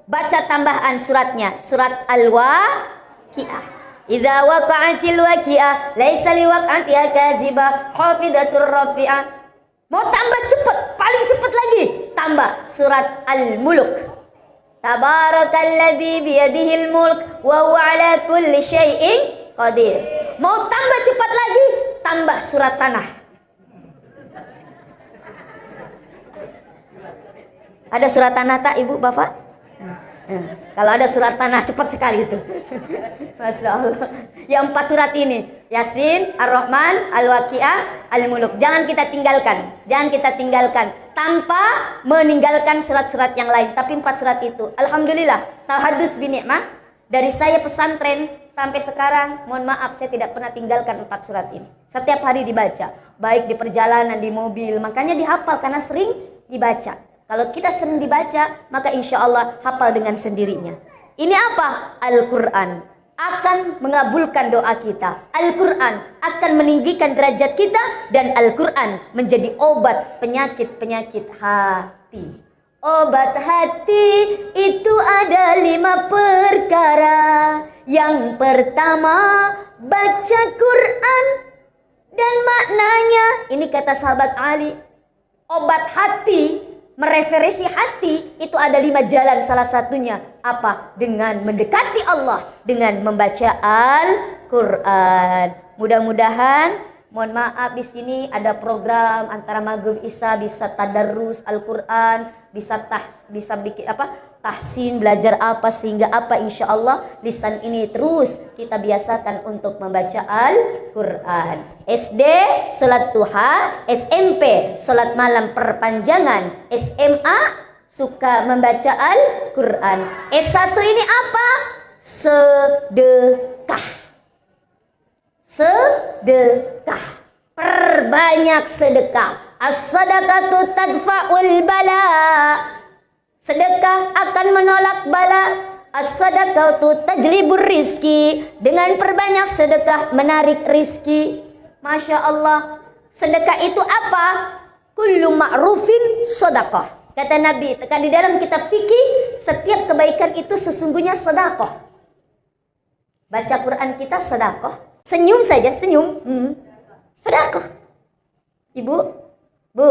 A: Baca tambahan suratnya, surat Al-Waqiah. Idza waqa'atil waqi'ah laisa liwaq'atiha kazibah hafidatur rafi'ah. Mau tambah cepat, paling cepat lagi, tambah surat Al-Mulk. Tabarakalladzi biyadihil mulk wa huwa ala kulli syai'in qadir. Mau tambah cepat lagi, tambah surat Tanah. Ada surat Tanah tak ibu bapak? Kalau ada surat Tanah cepat sekali itu. Masya Allah. Yang 4 surat ini, Yasin, Ar-Rahman, Al-Waqiah, Al-Muluk. Jangan kita tinggalkan. Jangan kita tinggalkan tanpa meninggalkan surat-surat yang lain. Tapi 4 surat itu, alhamdulillah, tahadus bi ni'mah. Dari saya pesantren sampai sekarang, mohon maaf saya tidak pernah tinggalkan 4 surat ini. Setiap hari dibaca, baik di perjalanan, di mobil. Makanya dihafal karena sering dibaca. Kalau kita sering dibaca, maka insya Allah hafal dengan sendirinya. Ini apa? Al-Quran akan mengabulkan doa kita. Al-Quran akan meninggikan derajat kita. Dan Al-Quran menjadi obat penyakit-penyakit hati. Obat hati itu ada 5 perkara. Yang pertama, baca Quran dan maknanya. Ini kata sahabat Ali. Obat hati, mereferensi hati itu ada 5 jalan, salah satunya apa? Dengan mendekati Allah, dengan membaca Al-Quran. Mudah-mudahan Mohon maaf, di sini ada program antara maghrib isya bisa tadarus Al-Quran, bisa bikin tahsin, belajar apa sehingga insya Allah lisan ini terus kita biasakan untuk membaca Al-Quran. SD sholat duha, SMP sholat malam perpanjangan, SMA suka membaca Al-Quran. S1 ini apa? Sedekah. Sedekah. Perbanyak sedekah. As-sadaqatu tadfa'ul bala. Sedekah akan menolak bala. As-sadaqatu tajlibur rizki. Dengan perbanyak sedekah menarik rizki. Masya Allah. Sedekah itu apa? Kullu ma'rufin sedekah. Kata Nabi, di dalam kitab fikih, setiap kebaikan itu sesungguhnya sedekah. Baca Quran kita sedekah. Senyum saja, senyum. Sedekah. Ibu, Bu,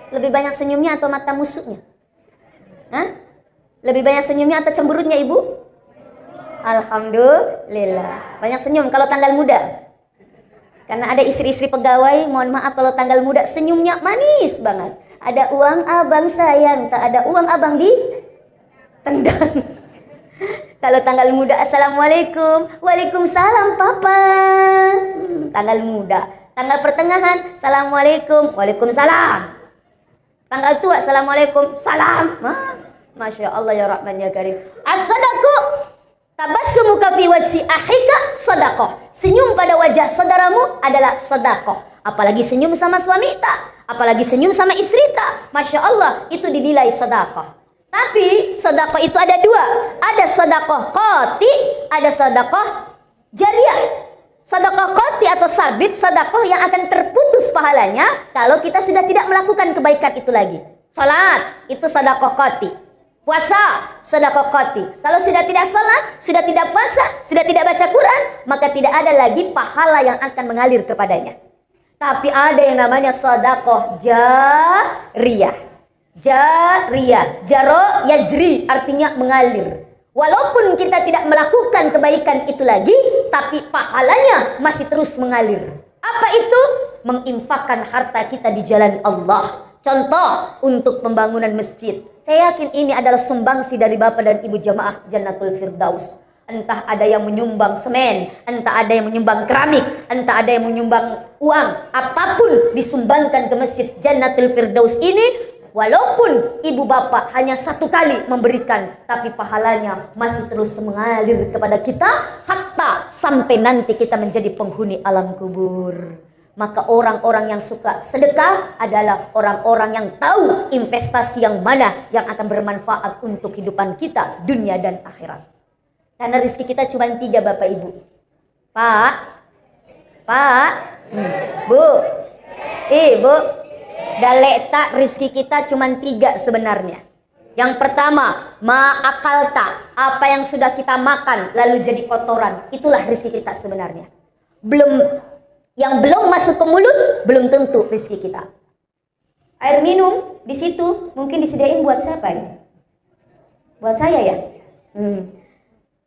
A: lebih banyak senyumnya atau mata musuhnya? Hah? Lebih banyak senyumnya atau cemberutnya, Ibu? Alhamdulillah. Banyak senyum kalau tanggal muda. Karena ada istri-istri pegawai, mohon maaf kalau tanggal muda senyumnya manis banget. Ada uang abang sayang, tak ada uang abang ditendang. Kalau tanggal muda, assalamualaikum, waalaikumsalam papa. Tanggal muda. Tanggal pertengahan, assalamualaikum, waalaikumsalam. Tanggal tua, assalamualaikum, salam. Masya Allah ya Rahman ya Karim. As-sadaqah tabassumuka fi wajhi akhika sadaqah. Senyum pada wajah saudaramu adalah sedekah. Apalagi senyum sama suami tak, apalagi senyum sama istri tak. Masya Allah, itu dinilai sedekah. Tapi sedekah itu ada dua. Ada sedekah qati, ada sedekah jariyah. Sedekah qati atau sabit, sedekah yang akan terputus pahalanya kalau kita sudah tidak melakukan kebaikan itu lagi. Salat, itu sedekah qati. Puasa, sedekah qati. Kalau sudah tidak salat, sudah tidak puasa, sudah tidak baca Quran, maka tidak ada lagi pahala yang akan mengalir kepadanya. Tapi ada yang namanya sedekah jariyah. Jariyah, jaro yajri, artinya mengalir. Walaupun kita tidak melakukan kebaikan itu lagi, tapi pahalanya masih terus mengalir. Apa itu? Menginfakkan harta kita di jalan Allah. Contoh, untuk pembangunan masjid. Saya yakin ini adalah sumbangsi dari Bapak dan Ibu jamaah Jannatul Firdaus. Entah ada yang menyumbang semen, entah ada yang menyumbang keramik, entah ada yang menyumbang uang. Apapun disumbangkan ke masjid Jannatul Firdaus ini. Walaupun ibu bapak hanya satu kali memberikan, tapi pahalanya masih terus mengalir kepada kita hatta sampai nanti kita menjadi penghuni alam kubur. Maka orang-orang yang suka sedekah adalah orang-orang yang tahu investasi yang mana yang akan bermanfaat untuk kehidupan kita dunia dan akhirat. Karena rezeki kita cuma 3 Bapak Ibu. Pak, Bu, Ibu. Dalekta rizki kita cuma 3 sebenarnya. Yang pertama, ma'akalta, apa yang sudah kita makan lalu jadi kotoran, itulah rizki kita sebenarnya. Yang belum masuk ke mulut belum tentu rizki kita. Air minum di situ mungkin disediain buat siapa ya? Buat saya ya.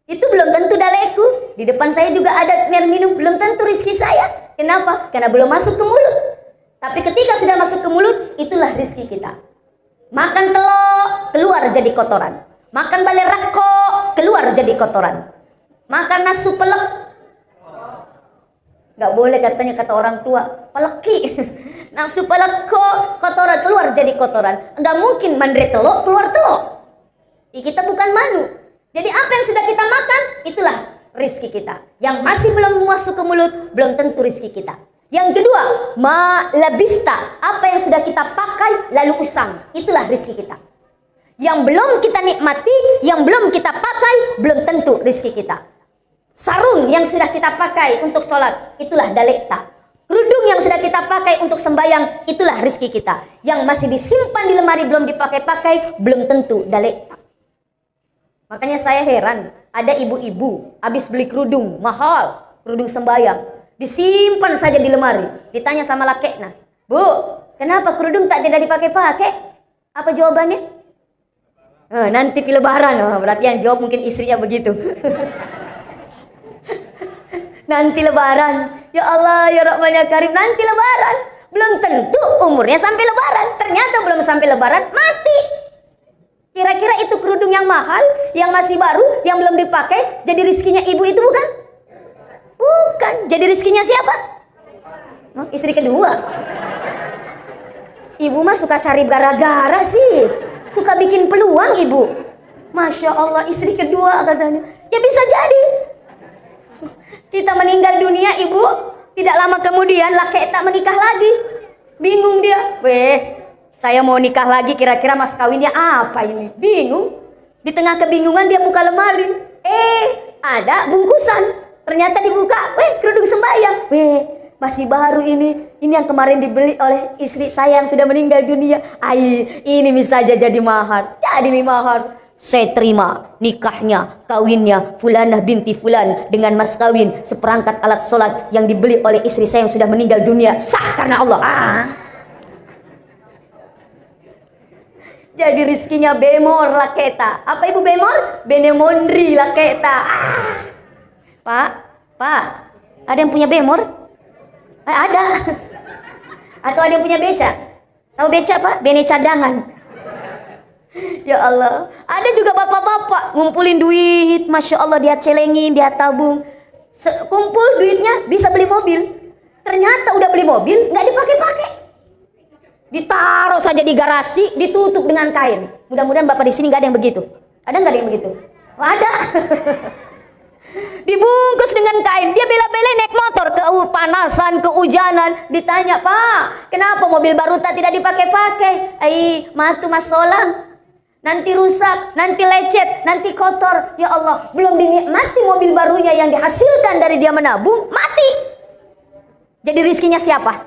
A: Itu belum tentu daleku. Di depan saya juga ada air minum, belum tentu rizki saya. Kenapa? Karena belum masuk ke mulut. Tapi ketika sudah masuk ke mulut, itulah rizki kita. Makan telur, keluar jadi kotoran. Makan balai rako, keluar jadi kotoran. Makan nasu pelek. Gak boleh katanya kata orang tua, peleki. Nasu pelek kotoran, keluar jadi kotoran. Gak mungkin mandre telur, keluar telur. Kita bukan manu. Jadi apa yang sudah kita makan, itulah rizki kita. Yang masih belum masuk ke mulut, belum tentu rizki kita. Yang kedua, labista, apa yang sudah kita pakai lalu usang, itulah rezeki kita. Yang belum kita nikmati, yang belum kita pakai, belum tentu rezeki kita. Sarung yang sudah kita pakai untuk sholat, itulah dalekta. Kerudung yang sudah kita pakai untuk sembahyang, itulah rezeki kita. Yang masih disimpan di lemari belum dipakai-pakai, belum tentu dalekta. Makanya saya heran, ada ibu-ibu habis beli kerudung mahal, kerudung sembahyang, disimpan saja di lemari. Ditanya sama lakeknya, Bu, kenapa kerudung tak tidak dipakai-pakai? Apa jawabannya? Nanti lebaran. Berarti yang jawab mungkin istrinya begitu. Nanti lebaran. Ya Allah, ya Rahman ya Karim, nanti lebaran. Belum tentu umurnya sampai lebaran. Ternyata belum sampai lebaran, mati. Kira-kira itu kerudung yang mahal, yang masih baru, yang belum dipakai, jadi rizkinya ibu itu bukan? Bukan. Jadi rizkinya siapa? Oh, istri kedua. Ibu mah suka cari gara-gara sih. Suka bikin peluang ibu. Masya Allah, istri kedua katanya. Ya bisa jadi. Kita meninggal dunia, ibu. Tidak lama kemudian laki tak menikah lagi. Bingung dia. Weh, saya mau nikah lagi, kira-kira mas kawinnya apa ini? Bingung. Di tengah kebingungan dia buka lemari. Ada bungkusan. Ternyata dibuka. Weh, kerudung sembahyang. Weh, masih baru ini. Ini yang kemarin dibeli oleh istri saya yang sudah meninggal dunia. Ini bisa saja jadi mahar. Jadi mahar. Saya terima nikahnya, kawinnya Fulanah binti Fulan dengan mas kawin seperangkat alat sholat yang dibeli oleh istri saya yang sudah meninggal dunia. Sah karena Allah. Jadi rizkinya bemor laketa. Apa ibu bemor? Benemondri laketa. Pak, ada yang punya bemor? Ada. Atau ada yang punya beca? Tahu beca pak? Bene cadangan. Ya Allah, ada juga bapak-bapak ngumpulin duit, masya Allah, dia celengin, dia tabung, kumpul duitnya bisa beli mobil. Ternyata udah beli mobil nggak dipakai-pakai, ditaruh saja di garasi, ditutup dengan kain. Mudah-mudahan bapak di sini nggak ada yang begitu. Ada nggak ada yang begitu? Oh, ada. Dibungkus dengan kain, dia bela-bela naik motor, kepanasan, kehujanan. Ditanya, Pak, kenapa mobil baru tidak dipakai-pakai? Matu mas solang. Nanti rusak, nanti lecet, nanti kotor. Ya Allah, belum dinikmati mobil barunya yang dihasilkan dari dia menabung, mati. Jadi rizkinya siapa?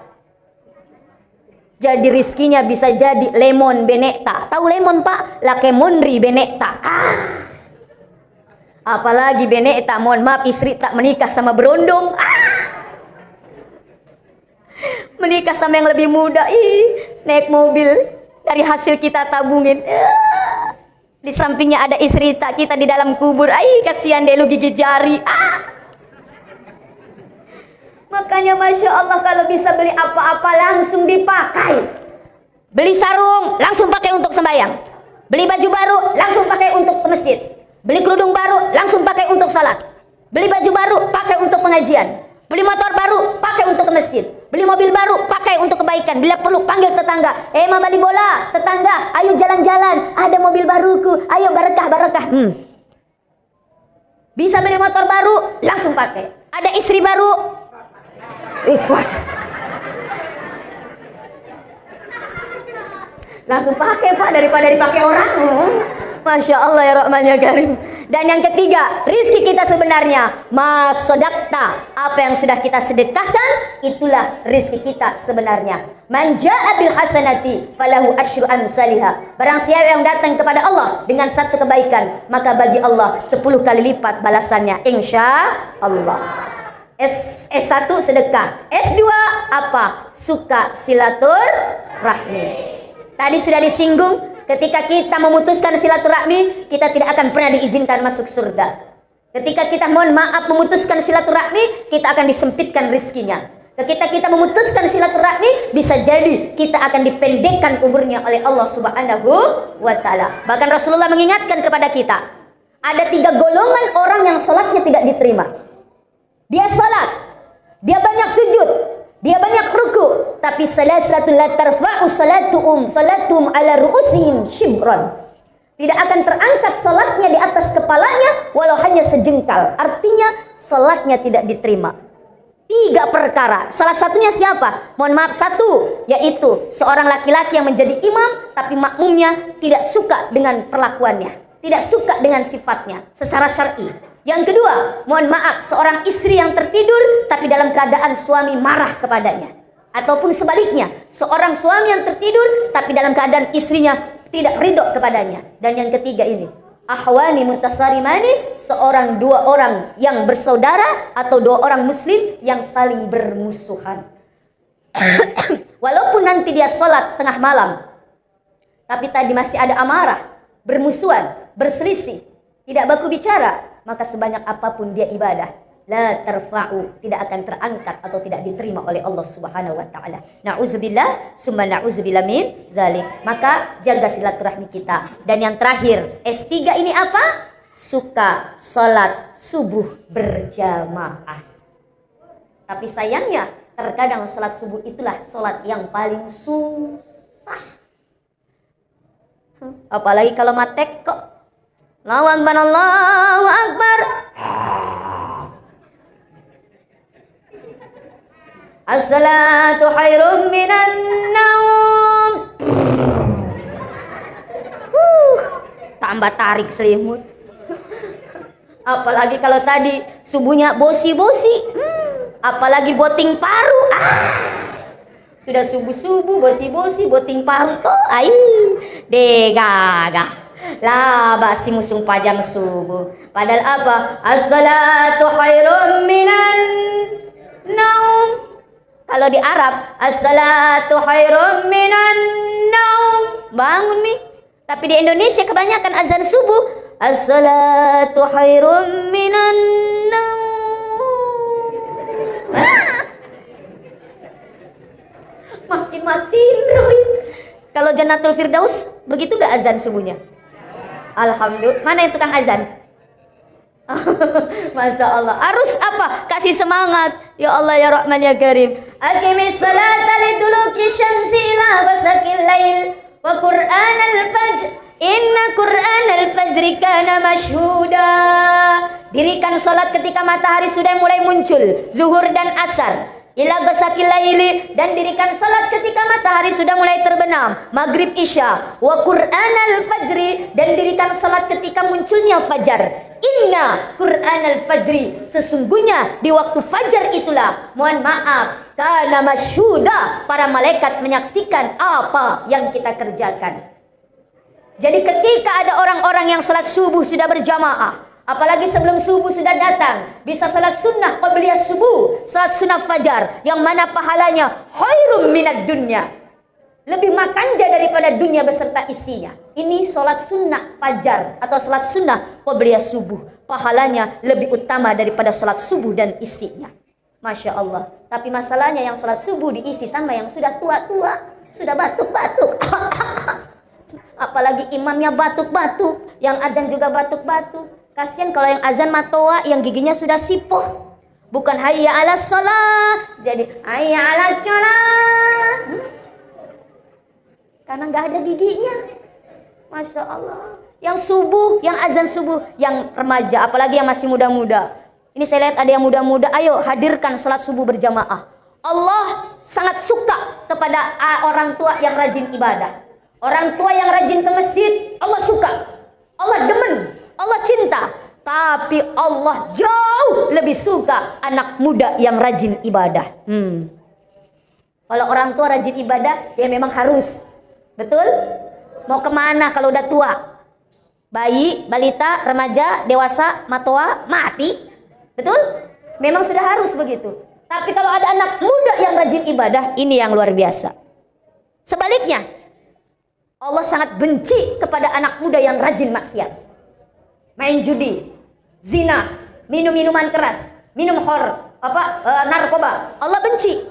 A: Jadi rizkinya bisa jadi lemon benekta. Tahu lemon pak? Lakemonri benekta. Apalagi benekta, mohon maaf, istri tak menikah sama berondong. Menikah sama yang lebih muda. Naik mobil dari hasil kita tabungin. Di sampingnya ada istri tak kita di dalam kubur. Kasihan deh lu gigit jari. Makanya masya Allah, kalau bisa beli apa-apa langsung dipakai. Beli sarung langsung pakai untuk sembahyang. Beli baju baru langsung pakai untuk ke masjid. Beli kerudung baru langsung pakai untuk salat. Beli baju baru pakai untuk pengajian. Beli motor baru pakai untuk ke masjid. Beli mobil baru pakai untuk kebaikan. Bila perlu panggil tetangga. Mama beli bola, tetangga, ayo jalan-jalan, ada mobil baruku, ayo barakah. Bisa beli motor baru langsung pakai. Ada istri baru, was, langsung pakai pak, daripada dipakai orang. Masya Allah ya Rahman ya Karim. Dan yang ketiga, rizki kita sebenarnya masodakta, apa yang sudah kita sedekahkan, itulah rizki kita sebenarnya. Man ja'a bil hasanati falahu asyru amsalihha. Barang siapa yang datang kepada Allah dengan satu kebaikan, maka bagi Allah 10 kali lipat balasannya, insya Allah. S1 sedekah, S2 apa? Suka silaturahmi. Tadi sudah disinggung, ketika kita memutuskan silaturahmi, kita tidak akan pernah diizinkan masuk surga. Ketika kita mohon maaf memutuskan silaturahmi, kita akan disempitkan rizkinya. Ketika kita memutuskan silaturahmi, bisa jadi kita akan dipendekkan umurnya oleh Allah Subhanahu wa Ta'ala. Bahkan Rasulullah mengingatkan kepada kita, ada 3 golongan orang yang sholatnya tidak diterima. Dia sholat, dia banyak sujud, dia banyak ruku, tapi salasatu la tarfa'u salatuhum ala ru'usihim shibran. Tidak akan terangkat salatnya di atas kepalanya walau hanya sejengkal. Artinya salatnya tidak diterima. 3 perkara. Salah satunya siapa? Mohon maaf, 1, yaitu seorang laki-laki yang menjadi imam tapi makmumnya tidak suka dengan perlakuannya, tidak suka dengan sifatnya secara syar'i. Yang kedua, mohon maaf, seorang istri yang tertidur tapi dalam keadaan suami marah kepadanya. Ataupun sebaliknya, seorang suami yang tertidur tapi dalam keadaan istrinya tidak ridho kepadanya. Dan yang ketiga ini, ahwani mutasarimani, 2 orang yang bersaudara atau 2 orang muslim yang saling bermusuhan. Walaupun nanti dia sholat tengah malam, tapi tadi masih ada amarah, bermusuhan, berselisih, tidak baku bicara, maka sebanyak apapun dia ibadah, la tarfa'u, tidak akan terangkat atau tidak diterima oleh Allah Subhanahu wa taala. Nauzubillah, summa nauzubillah min dzalik. Maka jaga silaturahmi kita. Dan yang terakhir, S3 ini apa? Suka salat subuh berjamaah. Tapi sayangnya terkadang salat subuh itulah salat yang paling susah. Apalagi kalau matek kok. Allahu Akbar, Allahu Akbar. As-salatu khairum minan naum. Tambah tarik selimut. Apalagi kalau tadi subuhnya bosi-bosi. Apalagi boting paru. Sudah subuh-subuh bosi-bosi boting paru toh. Ai, degaga. Lah basi musung pajang subuh. Padahal apa? As-salatu khairum minan naum. Kalau di Arab, as-salatu khairum minan naum. Bangun nih. Tapi di Indonesia kebanyakan azan subuh. As-salatu khairum minan naum. Makin matiin Roy. Kalau Jannatul Firdaus, begitu gak azan subuhnya? Alhamdulillah. Mana yang tukang azan? Masya Allah. Harus apa? Kasih semangat. Ya Allah ya Rahman ya Karim. Aqimis salata liduluki syamsi ila ghasaqil lail wa Qur'anal fajr. Inna Qur'anal fajri kana mashhuda. Dirikan salat ketika matahari sudah mulai muncul, zuhur dan asar. Ila ghasaqil laili, dan dirikan salat ketika matahari sudah mulai terbenam, maghrib isya. Wa Qur'anal fajri, dan dirikan salat ketika munculnya fajar. Inna Qur'anal fajri, sesungguhnya di waktu fajar itulah, mohon maaf, kana masyhuda, para malaikat menyaksikan apa yang kita kerjakan. Jadi ketika ada orang-orang yang salat subuh sudah berjamaah, apalagi sebelum subuh sudah datang, bisa salat sunnah qabliyah subuh, salat sunnah fajar, yang mana pahalanya khairum minad dunya, lebih makanja daripada dunia beserta isinya. Ini salat sunnah fajar atau salat sunnah qabliyah subuh, pahalanya lebih utama daripada salat subuh dan isinya. Masya Allah. Tapi masalahnya yang salat subuh diisi sama yang sudah tua-tua, sudah batuk-batuk. Apalagi imamnya batuk-batuk, yang azan juga batuk-batuk. Kasihan kalau yang azan matoa, yang giginya sudah sipoh. Bukan hayya ala sholah, jadi hayya ala sholah. Karena nggak ada giginya. Masya Allah. Yang subuh, yang azan subuh, yang remaja, apalagi yang masih muda-muda. Ini saya lihat ada yang muda-muda, ayo hadirkan sholat subuh berjamaah. Allah sangat suka kepada orang tua yang rajin ibadah. Orang tua yang rajin ke masjid, Allah suka. Allah demen, Allah cinta. Tapi Allah jauh lebih suka anak muda yang rajin ibadah. Kalau orang tua rajin ibadah, dia memang harus. Betul? Mau kemana kalau udah tua? Bayi, balita, remaja, dewasa, matoa, mati. Betul? Memang sudah harus begitu. Tapi kalau ada anak muda yang rajin ibadah, ini yang luar biasa. Sebaliknya, Allah sangat benci kepada anak muda yang rajin maksiat. Main judi, zina, minum minuman keras, minum narkoba. Allah benci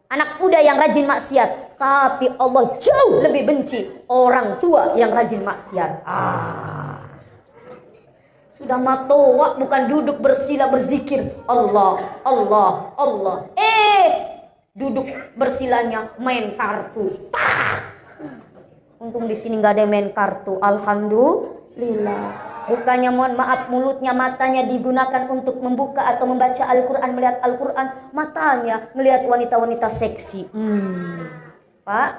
A: anak muda yang rajin maksiat. Tapi Allah jauh lebih benci orang tua yang rajin maksiat. Sudah matoa, bukan duduk bersila berzikir Allah, Allah, Allah. Duduk bersilanya main kartu. Untung di sini nggak ada yang main kartu. Alhamdulillah. Bukannya mohon maaf, mulutnya, matanya digunakan untuk membuka atau membaca Al-Quran, melihat Al-Quran, matanya melihat wanita-wanita seksi. Pak,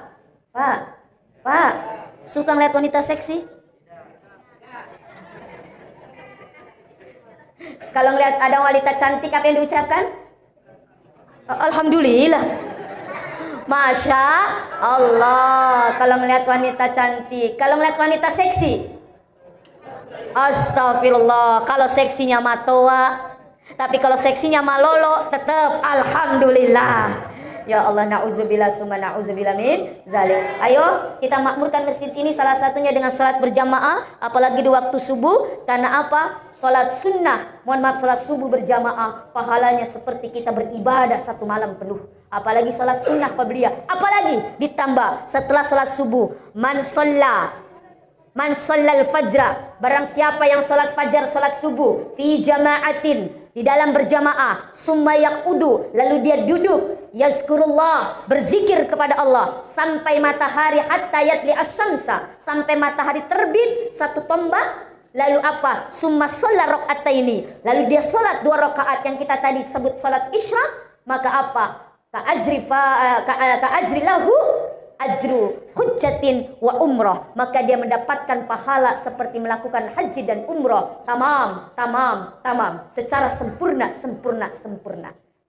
A: suka ngeliat wanita seksi? Kalau ngeliat ada wanita cantik, apa yang diucapkan? Alhamdulillah. Masya Allah. Kalau ngeliat wanita cantik, kalau ngeliat wanita seksi, astagfirullah. Kalau seksinya matoa, tapi kalau seksinya malolo, tetap alhamdulillah. Ya Allah, na'udzubillah summa na'udzubillah min zalik. Ayo kita makmurkan masjid ini salah satunya dengan salat berjamaah, apalagi di waktu subuh. Karena apa? Salat sunnah, mohon maaf, salat subuh berjamaah pahalanya seperti kita beribadah satu malam penuh. Apalagi salat sunnah qabliyah, apalagi ditambah setelah salat subuh, man shallal fajra, barang siapa yang salat fajar, salat subuh fi jama'atin, di dalam berjamaah, summa yaqudu, lalu dia duduk, yazkurullah, berzikir kepada Allah sampai matahari, hatta yatli asyamsa, sampai matahari terbit satu tombak. Lalu apa? Summa shalla rakaataini, lalu dia salat 2 rakaat yang kita tadi sebut salat isyraq, maka apa? Ka'ajri lahu ajru hujjatin wa umrah, maka dia mendapatkan pahala seperti melakukan haji dan umrah tamam secara sempurna.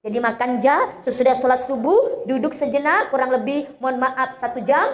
A: Jadi makanja sesudah sholat subuh duduk sejenak, kurang lebih mohon maaf 1 jam,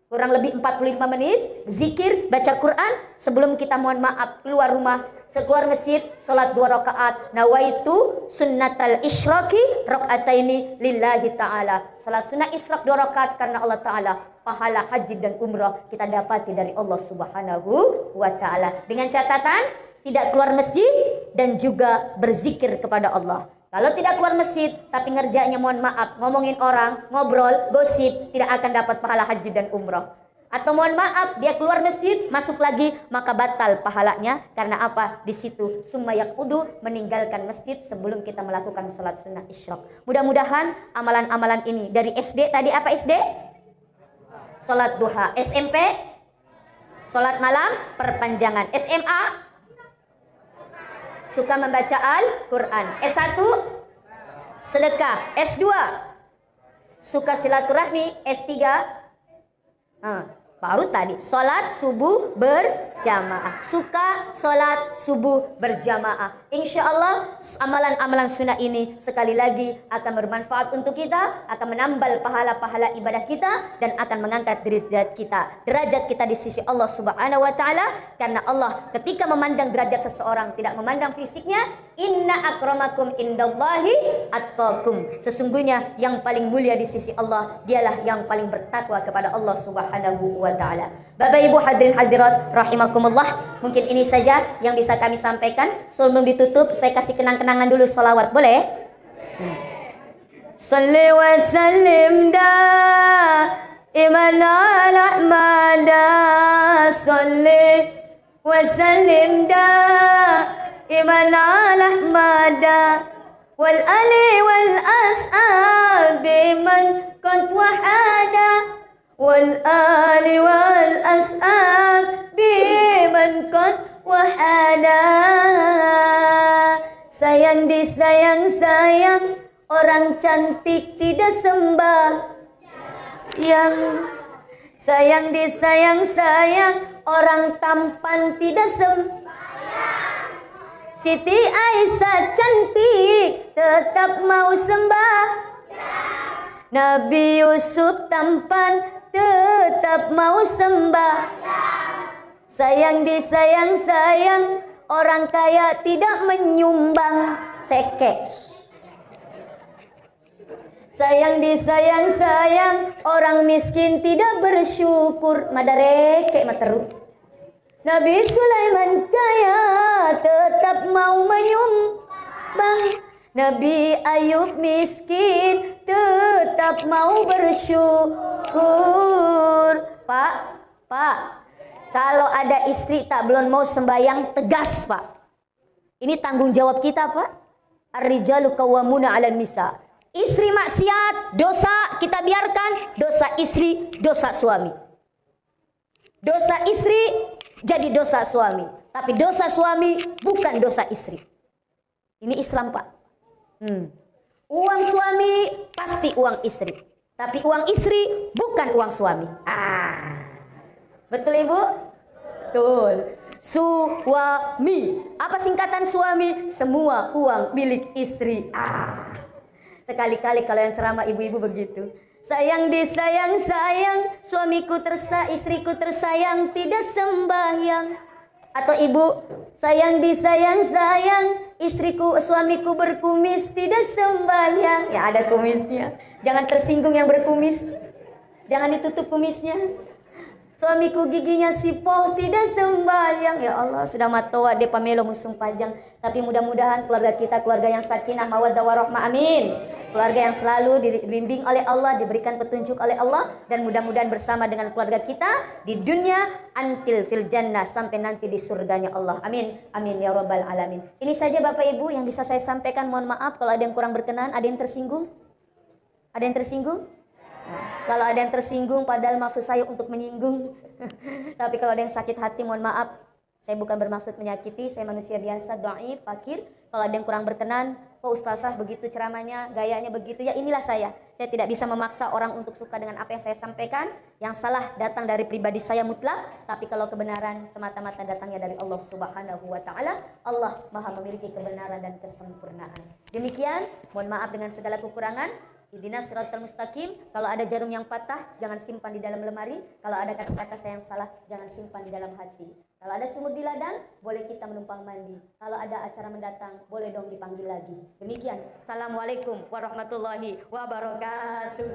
A: kurang lebih 45 menit, zikir, baca Quran sebelum kita mohon maaf keluar rumah, keluar masjid, sholat 2 rakaat. Nawaitu sunnatal isyraqi rakaataini lillahi ta'ala. Salat sunnah isyraq 2 rakaat karena Allah Ta'ala. Pahala haji dan umrah kita dapati dari Allah Subhanahu wa Ta'ala. Dengan catatan tidak keluar masjid dan juga berzikir kepada Allah. Kalau tidak keluar masjid tapi ngerjaannya mohon maaf ngomongin orang, ngobrol, gosip, tidak akan dapat pahala haji dan umrah. Atau mohon maaf dia keluar masjid, masuk lagi, maka batal pahalanya. Karena apa? Di situ summa yaqudu, meninggalkan masjid sebelum kita melakukan sholat sunnah isyraq. Mudah-mudahan amalan-amalan ini dari SD, tadi apa SD? Sholat duha. SMP? Sholat malam perpanjangan. SMA? Suka membaca Al-Quran. S1? Sedekah. S2? Suka silaturahmi. S3? Baru tadi sholat subuh berjamaah, suka sholat subuh berjamaah. Insya Allah amalan-amalan sunnah ini sekali lagi akan bermanfaat untuk kita, akan menambal pahala-pahala ibadah kita, dan akan mengangkat derajat kita di sisi Allah Subhanahu wa Ta'ala. Karena Allah ketika memandang derajat seseorang tidak memandang fisiknya. Inna akramakum indallahi atqakum, sesungguhnya yang paling mulia di sisi Allah dialah yang paling bertakwa kepada Allah Subhanahu wa Ta'ala. Bapak Ibu hadirin hadirat rahimakumullah, mungkin ini saja yang bisa kami sampaikan. Sebelum ditutup saya kasih kenang-kenangan dulu sholawat, boleh? Salli wa sallim daiman ala ahmada, salli wa sallim daiman ala ahmada, wal ali wal ashabi man qad wahada, wal ali wal ashabi man qad wahada. Sayang disayang-sayang, orang cantik tidak sembah. Yang sayang disayang-sayang, orang tampan tidak sembah. Siti Aisyah cantik tetap mau sembah. Nabi Yusuf tampan tetap mau sembah. Sayang disayang-sayang, orang kaya tidak menyumbang. Seke. Sayang disayang-sayang, orang miskin tidak bersyukur. Madareke materu. Nabi Sulaiman kaya tetap mau menyumbang. Nabi Ayub miskin tetap mau bersyukur. Pak, kalau ada istri tak belum mau sembahyang, tegas Pak. Ini tanggung jawab kita Pak. Ar-rijalu qawwamuna 'alan nisa. Istri maksiat, dosa kita biarkan, dosa istri, dosa suami. Dosa istri jadi dosa suami, tapi dosa suami bukan dosa istri. Ini Islam Pak. Uang suami pasti uang istri, tapi uang istri bukan uang suami. Betul Ibu? Betul. Suami. Apa singkatan suami? Semua uang milik istri. Sekali-kali kalau yang ceramah ibu-ibu begitu. Sayang disayang-sayang, suamiku istriku tersayang tidak sembahyang. Atau ibu, sayang disayang sayang, istriku suamiku berkumis tidak sembahyang. Ya ada kumisnya. Jangan tersinggung yang berkumis. Jangan ditutup kumisnya. Suamiku giginya sipoh tidak sembahyang. Ya Allah, sudah matoa de pamelo musung panjang. Tapi mudah-mudahan keluarga kita keluarga yang sakinah mawaddah warahmah. Amin. Keluarga yang selalu dibimbing oleh Allah, diberikan petunjuk oleh Allah, dan mudah-mudahan bersama dengan keluarga kita di dunia antil fil jannah, sampai nanti di surganya Allah. Amin. Amin ya rabbal alamin. Ini saja Bapak Ibu yang bisa saya sampaikan. Mohon maaf kalau ada yang kurang berkenan, ada yang tersinggung? Ada yang tersinggung? Kalau ada yang tersinggung padahal maksud saya untuk menyinggung. Tapi kalau ada yang sakit hati mohon maaf. Saya bukan bermaksud menyakiti, saya manusia biasa, dhaif, fakir. Kalau ada yang kurang berkenan, kok ustazah begitu ceramahnya, gayanya begitu, ya inilah saya. Saya tidak bisa memaksa orang untuk suka dengan apa yang saya sampaikan. Yang salah datang dari pribadi saya mutlak, tapi kalau kebenaran semata-mata datangnya dari Allah Subhanahu wa taala. Allah Maha memiliki kebenaran dan kesempurnaan. Demikian, mohon maaf dengan segala kekurangan. Ihdinas siratal mustaqim. Kalau ada jarum yang patah, jangan simpan di dalam lemari. Kalau ada kata-kata saya yang salah, jangan simpan di dalam hati. Kalau ada sumur di ladang, boleh kita menumpang mandi. Kalau ada acara mendatang, boleh dong dipanggil lagi. Demikian. Assalamualaikum warahmatullahi wabarakatuh.